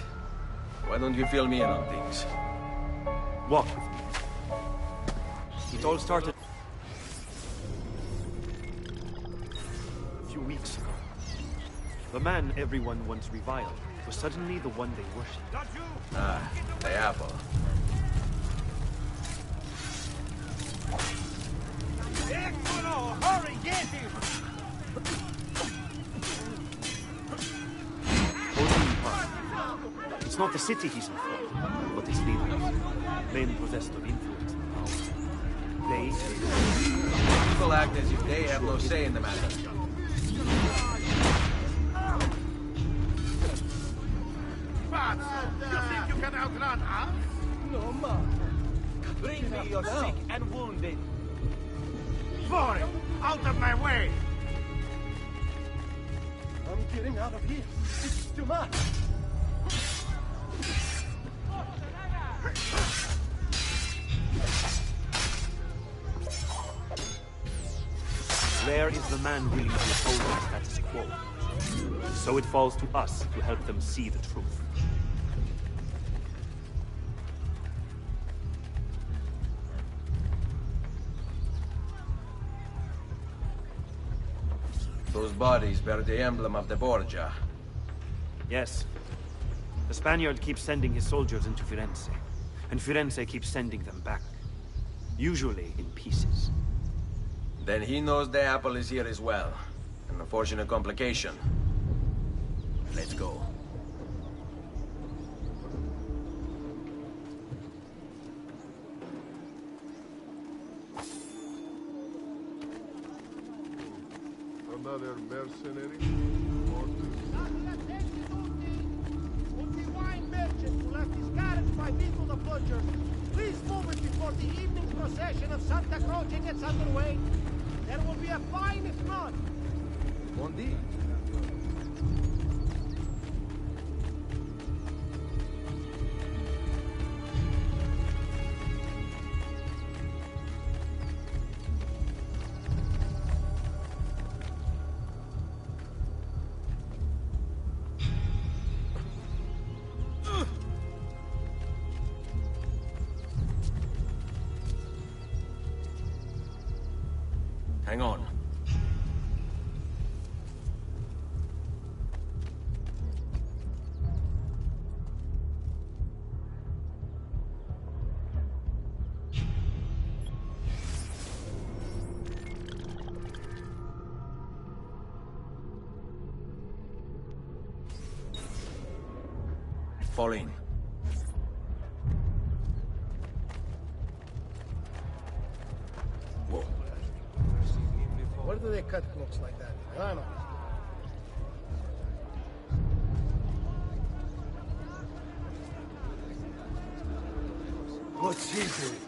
Why don't you fill me in on things? Walk with me. It all started a few weeks ago. The man everyone once reviled was suddenly the one they worshipped. Ah, the apple. Eccolo! Hurry, get him! It's not the city he's in for, but its leaders. Men possessed of influence and power. They... People act as if they have no say in the matter. You think you can outrun us? No, ma. Bring me your sick and wounded. For it! Out of my way! I'm getting out of here. It's too much. Rare is the man willing to oppose the status quo. So it falls to us to help them see the truth. Those bodies bear the emblem of the Borgia. Yes. The Spaniard keeps sending his soldiers into Firenze, and Firenze keeps sending them back. Usually in pieces. Then he knows the apple is here as well. An unfortunate complication. Let's go. Another mercenary? Tutti wine merchants who left his carriage by Vito the Butcher. Please move it before the evening procession of Santa Croce gets underway. There will be a fine if not. Buon dì. Hang on. Fall in. Whoa. Where do they cut clocks like that? I don't know. What's he doing?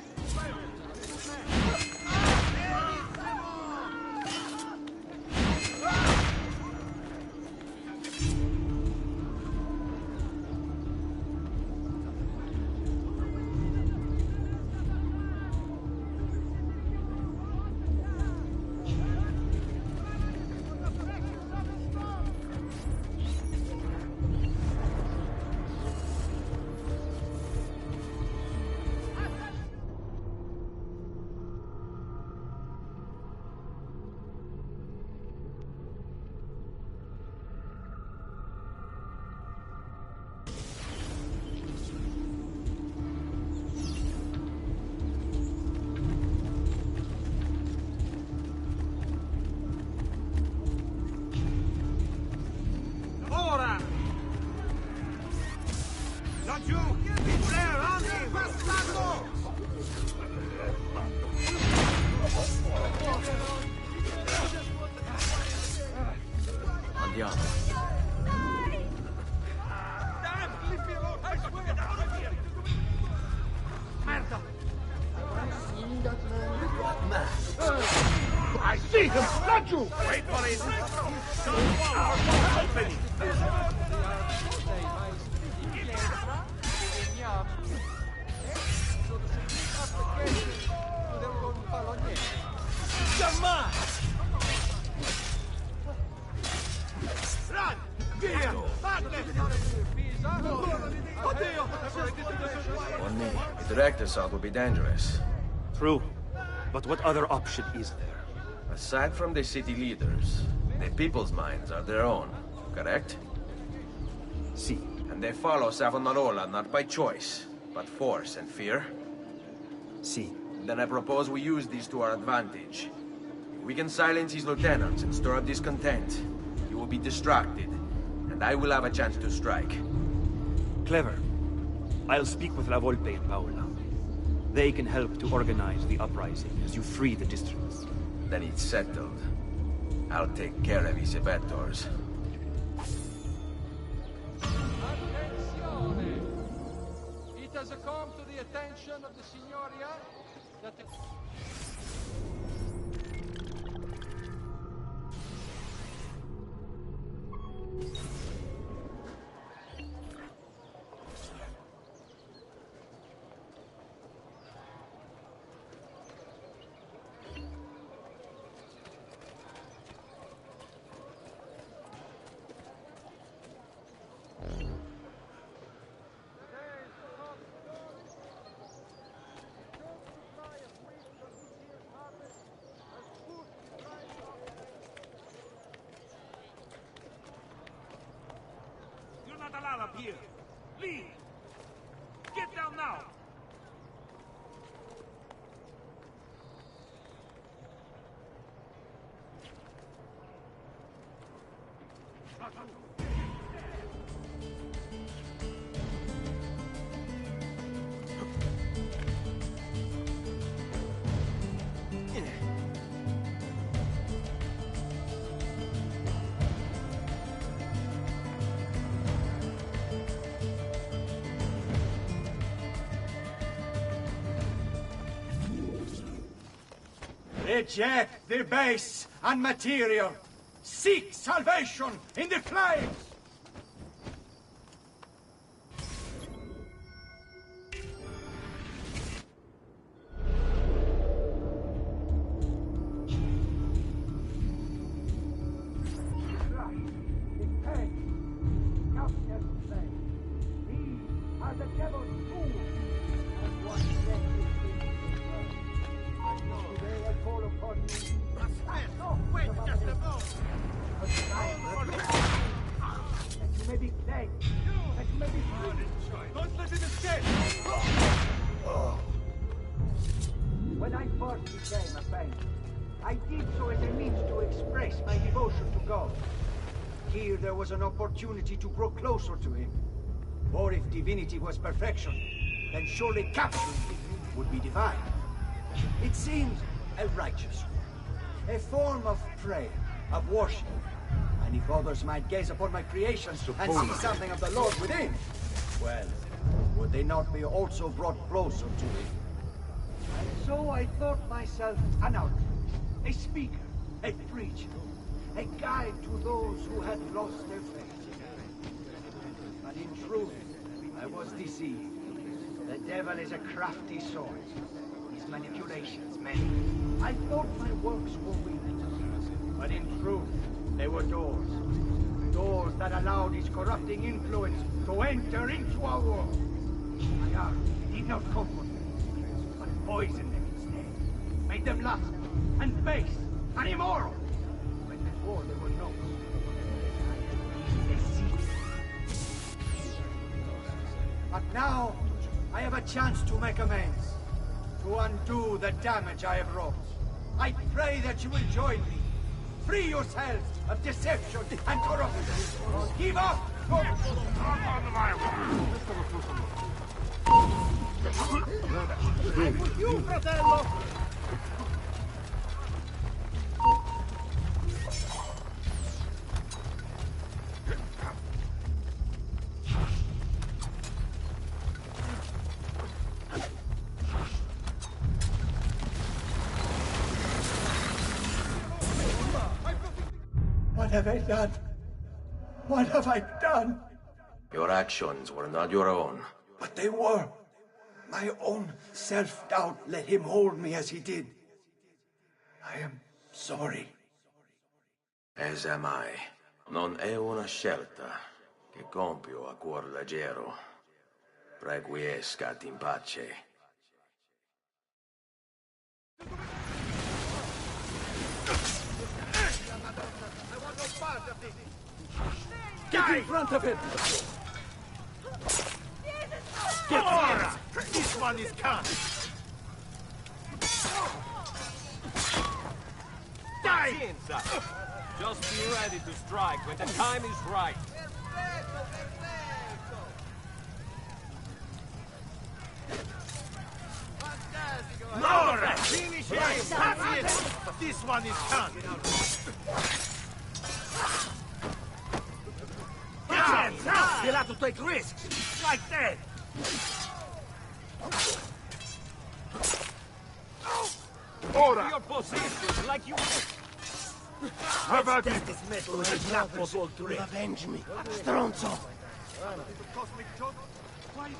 Andiamo. Merda! I see him! Not you! Wait for it! Run! Via! On me. A direct assault would be dangerous. True. But what other option is there? Aside from the city leaders, the people's minds are their own, correct? Si. And they follow Savonarola not by choice, but force and fear? Si. Then I propose we use these to our advantage. We can silence his lieutenants and stir up discontent. He will be distracted, and I will have a chance to strike. Clever. I'll speak with La Volpe and Paola. They can help to organize the uprising as you free the districts. Then it's settled. I'll take care of his abettors. It has come to the attention of the Signoria that the... You're not allowed up here. Leave! Get down now! Reject the base and material. Seek salvation in the flames. I did so as a means to express my devotion to God. Here there was an opportunity to grow closer to him. Or if divinity was perfection, then surely capturing it would be divine. It seems a righteous one, a form of prayer, of worship. And if others might gaze upon my creations and see something of the Lord within, well, would they not be also brought closer to him? And so I thought myself an outlaw, a speaker, a preacher, a guide to those who had lost their faith. But in truth, I was deceived. The devil is a crafty sort. His manipulations many. I thought my works were wings, but in truth, they were doors. Doors that allowed his corrupting influence to enter into our world. My art did not comfort them, but poisoned them instead. Made them lust, and base, and immoral. When before they were not. But now, I have a chance to make amends. To undo the damage I have wrought. I pray that you will join me. Free yourselves of deception and corruption. Give up! I'm with you, fratello! What have I done? What have I done? Your actions were not your own. But they were. My own self-doubt let him hold me as he did. I am sorry. As am I. Non è una scelta che compio a cuor leggero. Requiescat in pace. Get in front of him! Get ora! This one is coming! Pazienza! Just be ready to strike when the time is right. Ora! Finish him! Pazienza! This one is coming! You'll have to take risks, like that. Ora! Your position, like you... How about this? This metal with a snap was all to Avenge me, Stronzo! Cosmic joke? Why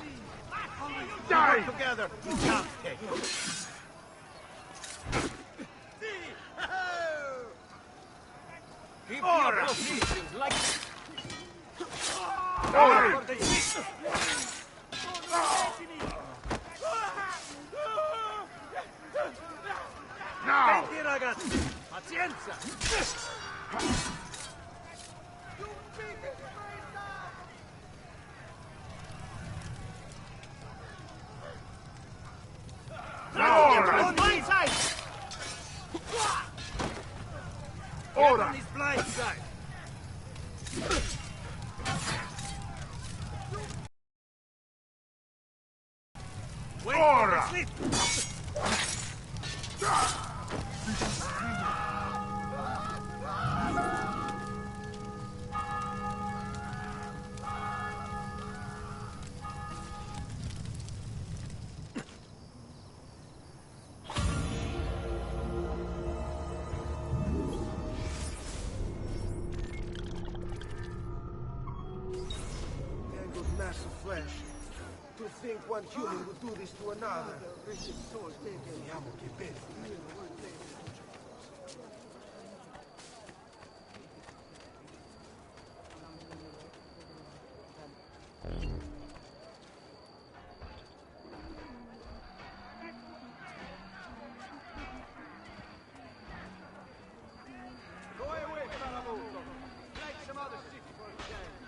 die together! You can't take it. Keep your positions, like... Now! Senti ragazzi, pazienza! Ora! On my side! Ora! On his blind side! Ora! Tangled mass of flesh. To think one human would do this to another. Vediamo che bello. Go away, Farabuto. Like some other city for a change.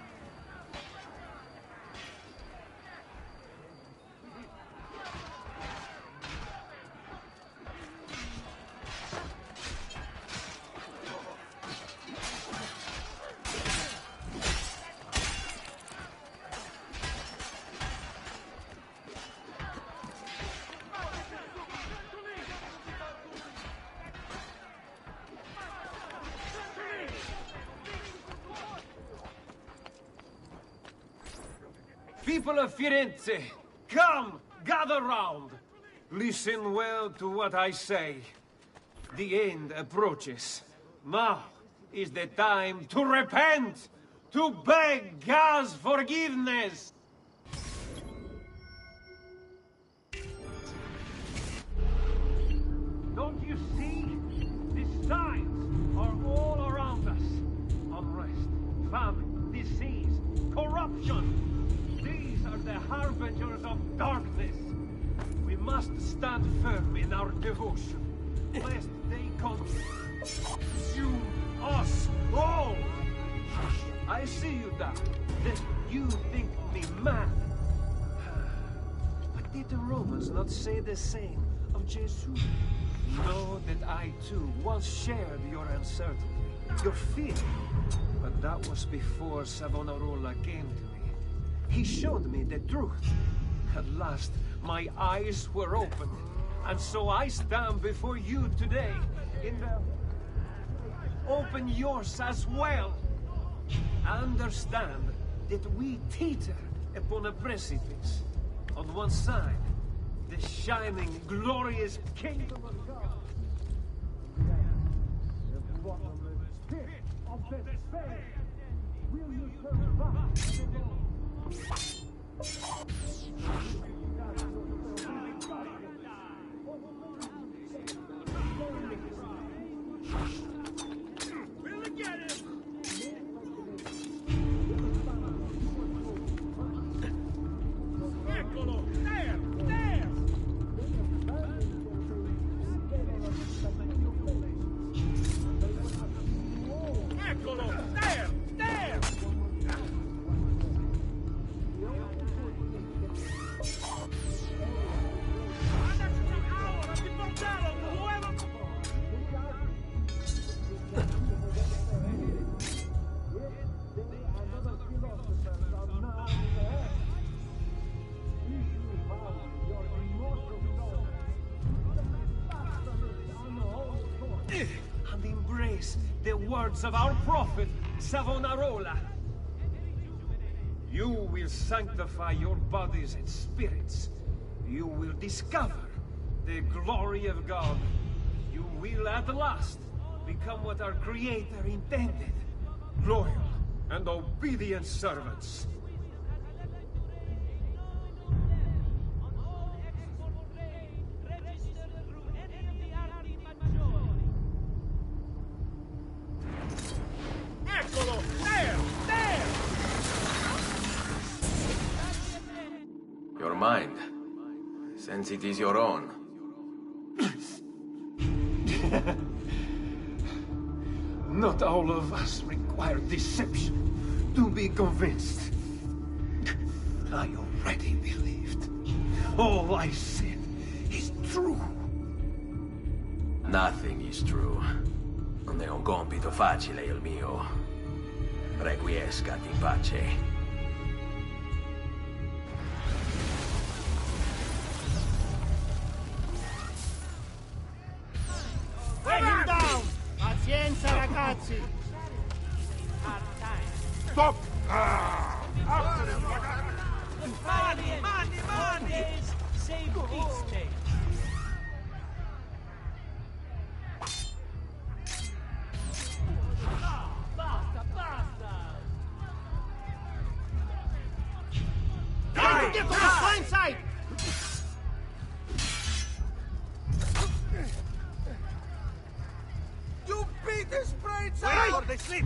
People of Firenze, come, gather round. Listen well to what I say. The end approaches. Now is the time to repent, to beg God's forgiveness. Don't you see? The signs are all around us. Unrest, famine, disease, corruption. These are the harbingers of darkness. We must stand firm in our devotion, lest they consume us all. I see you, Doc. Then you think me mad. But did the Romans not say the same of Jesus? Know that I too once shared your uncertainty, your fear. But that was before Savonarola came to me. He showed me the truth. At last, my eyes were opened. And so I stand before you today in the... Open yours as well. Understand that we teeter upon a precipice. On one side, the shining, glorious kingdom of God. The bottomless pit of despair. Will you survive? We'll get him! Eccolo! There! There! Eccolo! There! There! And embrace the words of our prophet, Savonarola. You will sanctify your bodies and spirits. You will discover the glory of God. You will at last become what our Creator intended. Loyal and obedient servants. Eccolo! There! There! Your mind. Since it is your own. Not all of us require deception to be convinced. I already believed. All I said is true. Nothing is true. Non è un compito facile il mio. Requiescati in pace. Lay him down! Pazienza, ragazzi! Stop! Money! Save peace, Jake. Get to the blind side! You beat his brains out! Wait! Or they sleep!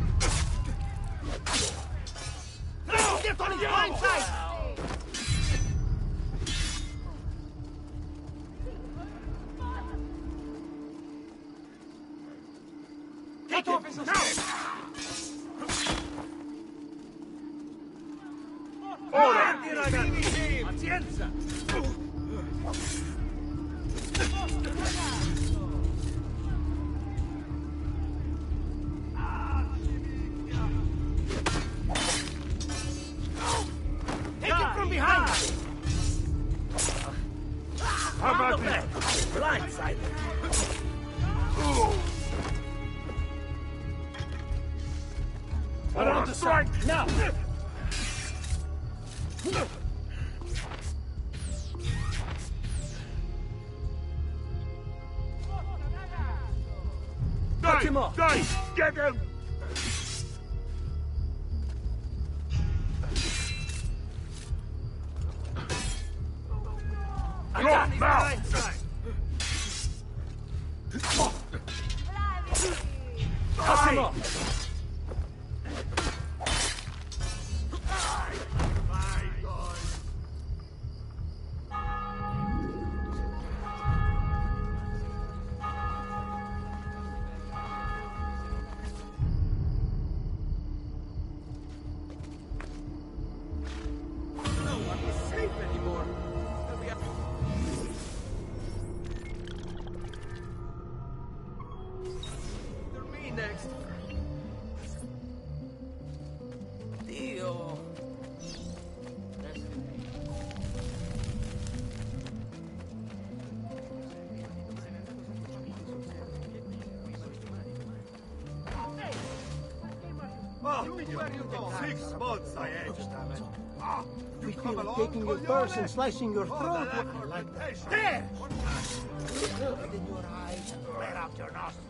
Get on his blind side! Take off his Ora! Ragazzi! Pazienza! Take it from behind! How about that? Blindside! Put on the strike now! Cut him off! Guys, get him! Drop now! Cut him off! Where you go? 6 months, I aged. We feel taking your purse and slicing your throat. Like that. There! Look in your eyes and flare out your nostrils.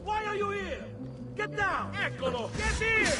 Why are you here? Get down! Eccolo! Get here!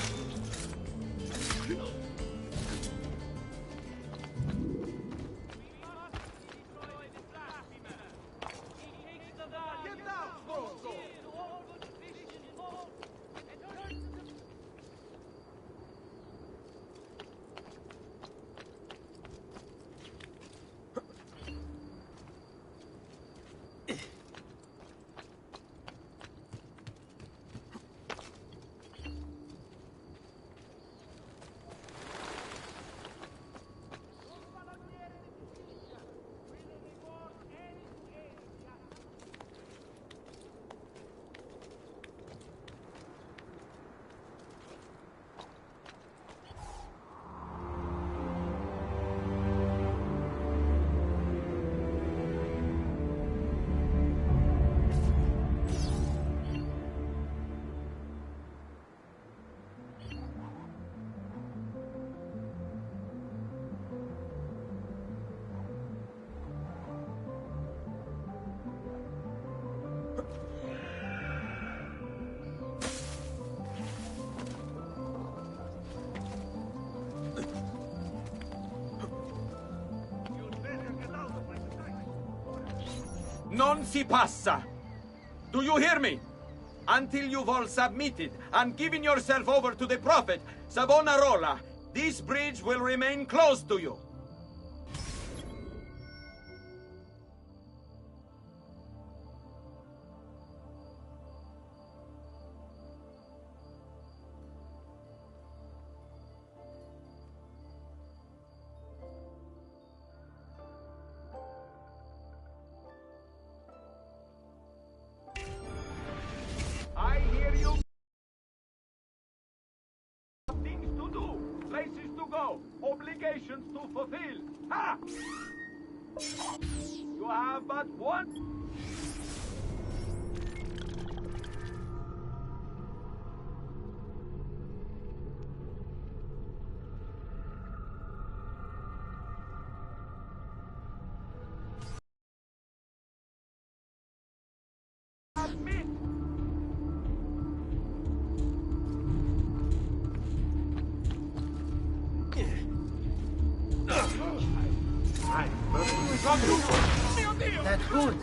Non si passa! Do you hear me? Until you've all submitted and given yourself over to the Prophet, Savonarola, this bridge will remain closed to you. I hear you. Things to do, places to go, obligations to fulfill. Ha! You have but one. Admit. That's good.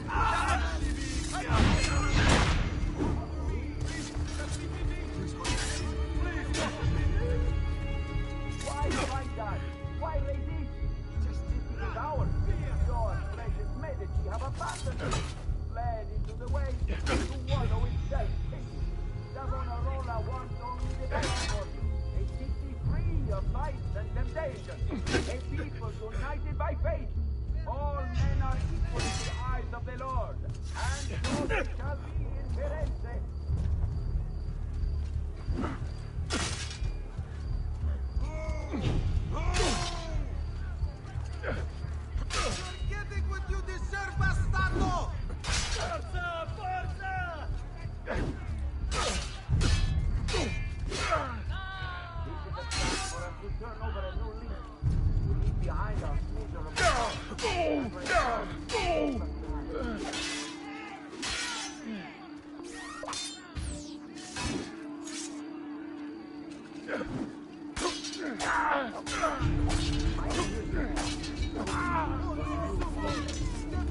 Why fight that? Why resist? Just because our your precious Medici have abandoned us, fled into the waste to wallow in self-pity. Savonarola wants only the best for you. A city free of vice and temptation. A people united by faith. All men are equal in the eyes of the Lord. And so it shall be in Firenze. You're getting what you deserve, bastardo! Forza, forza!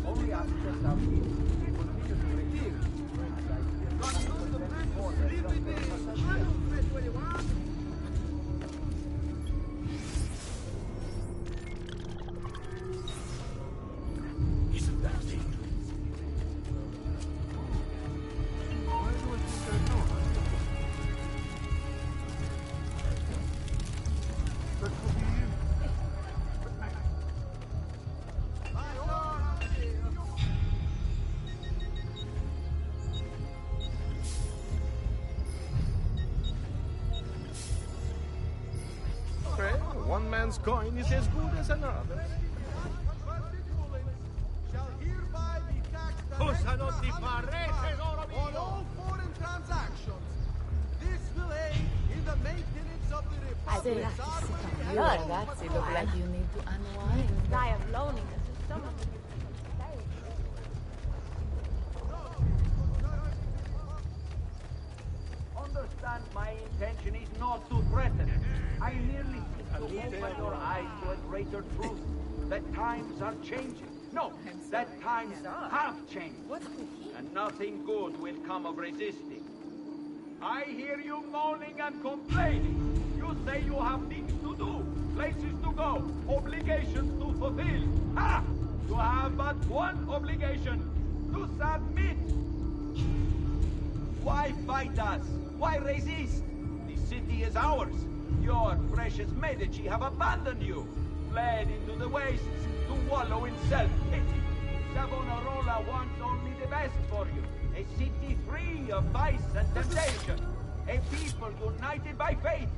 Only ask just how he is. Continue to refuse. Isn't that dangerous? Why do I think I know that? That could be you. Well, one man's coin is as good as another. Cosa non ti pare, tesoro mio? On all foreign transactions, this will aid in the maintenance of the Republic's army. Allora, ragazzi, look like you need to unwind. Die of loneliness. There's someone who can stay. Understand my intention is not to threaten. I merely seek to open your eyes to a greater truth. That times are changing. No, that times have changed. And nothing good will come of resisting. I hear you moaning and complaining. You say you have things to do, places to go, obligations to fulfill. Ha! You have but one obligation, to submit. Why fight us? Why resist? The city is ours. Your precious Medici have abandoned you, fled into the wastes to wallow in self-pity. Savonarola wants only the best for you. A city free of vice and temptation. A people united by faith.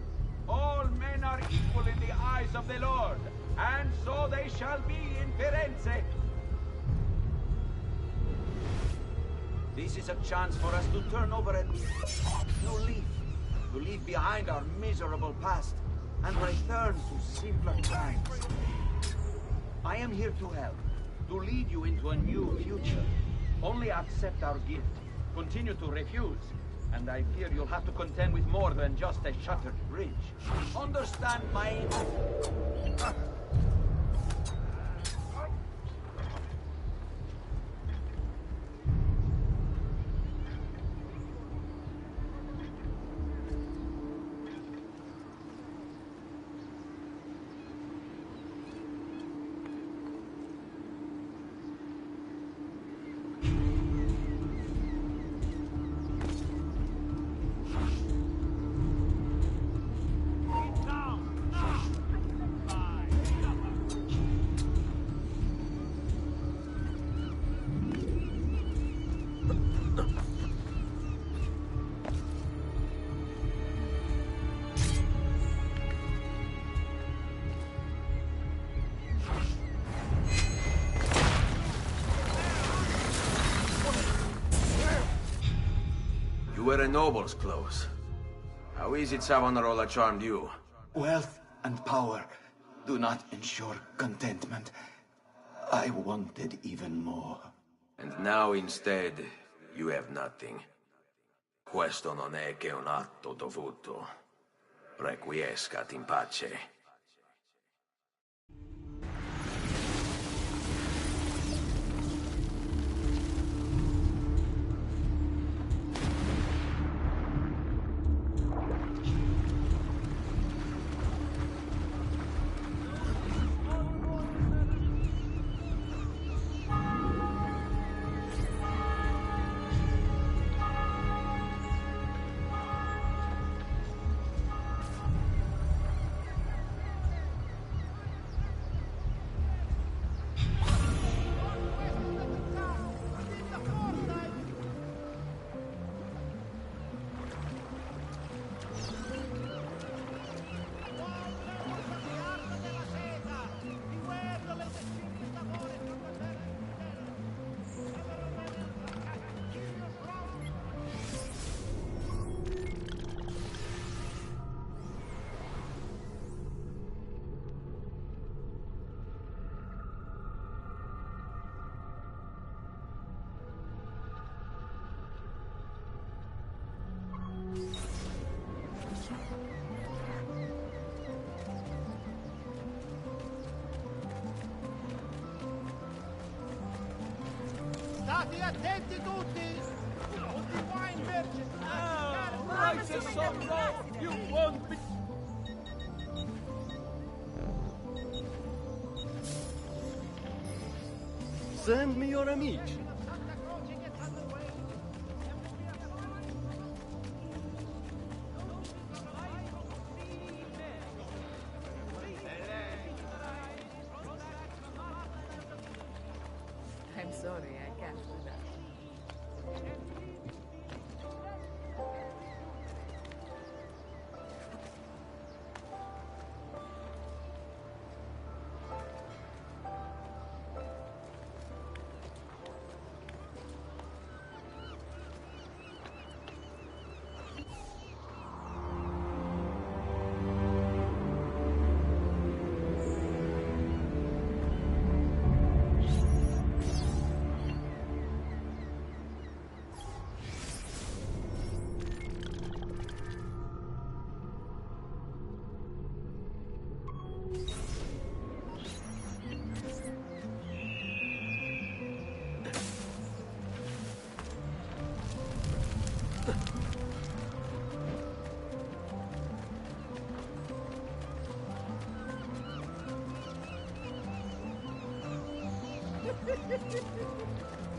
All men are equal in the eyes of the Lord. And so they shall be in Firenze. This is a chance for us to turn over a new leaf. To leave behind our miserable past and return to simpler times. I am here to help, to lead you into a new future. Only accept our gift. Continue to refuse, and I fear you'll have to contend with more than just a shuttered bridge. Understand my... You wear a noble's clothes. How is it Savonarola charmed you? Wealth and power do not ensure contentment. I wanted even more. And now instead, you have nothing. Questo non è che un atto dovuto. Requiescat in pace. State attenti tutti! On the wine merchant! Price is so low, you won't be... Send me your amici. I'm sorry, I can't do that.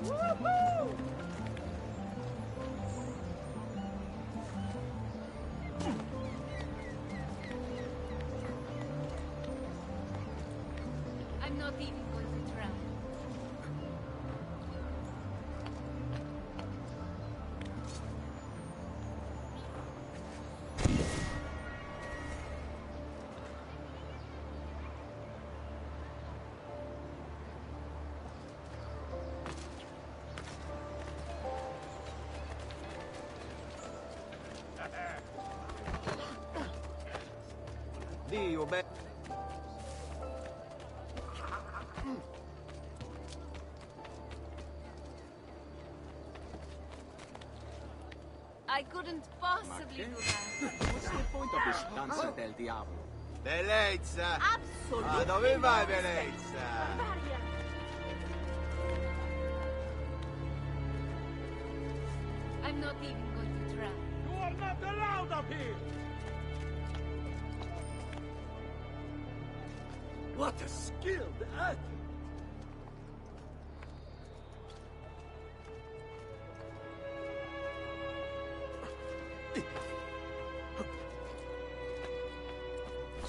Woohoo! I'm not even going to drown. Dio, beh. I couldn't possibly do that. What's the point of this danza del diavolo? Bellezza! Absolutely. Ma dove vai, bellezza? I'm not even going to drown. You are not allowed up here! What a skilled athlete!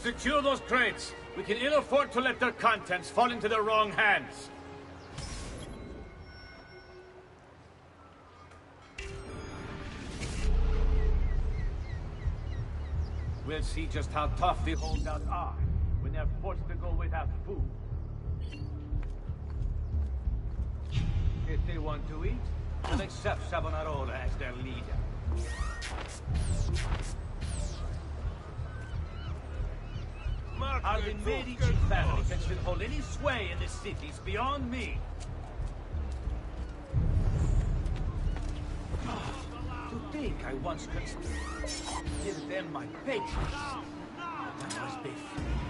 Secure those crates. We can ill afford to let their contents fall into the wrong hands. We'll see just how tough the holdouts are when they're forced to go without food. If they want to eat, they'll accept Savonarola as their leader. How the Medici family can still hold any sway in the cities beyond me. To think I once could give them my patience. That was before.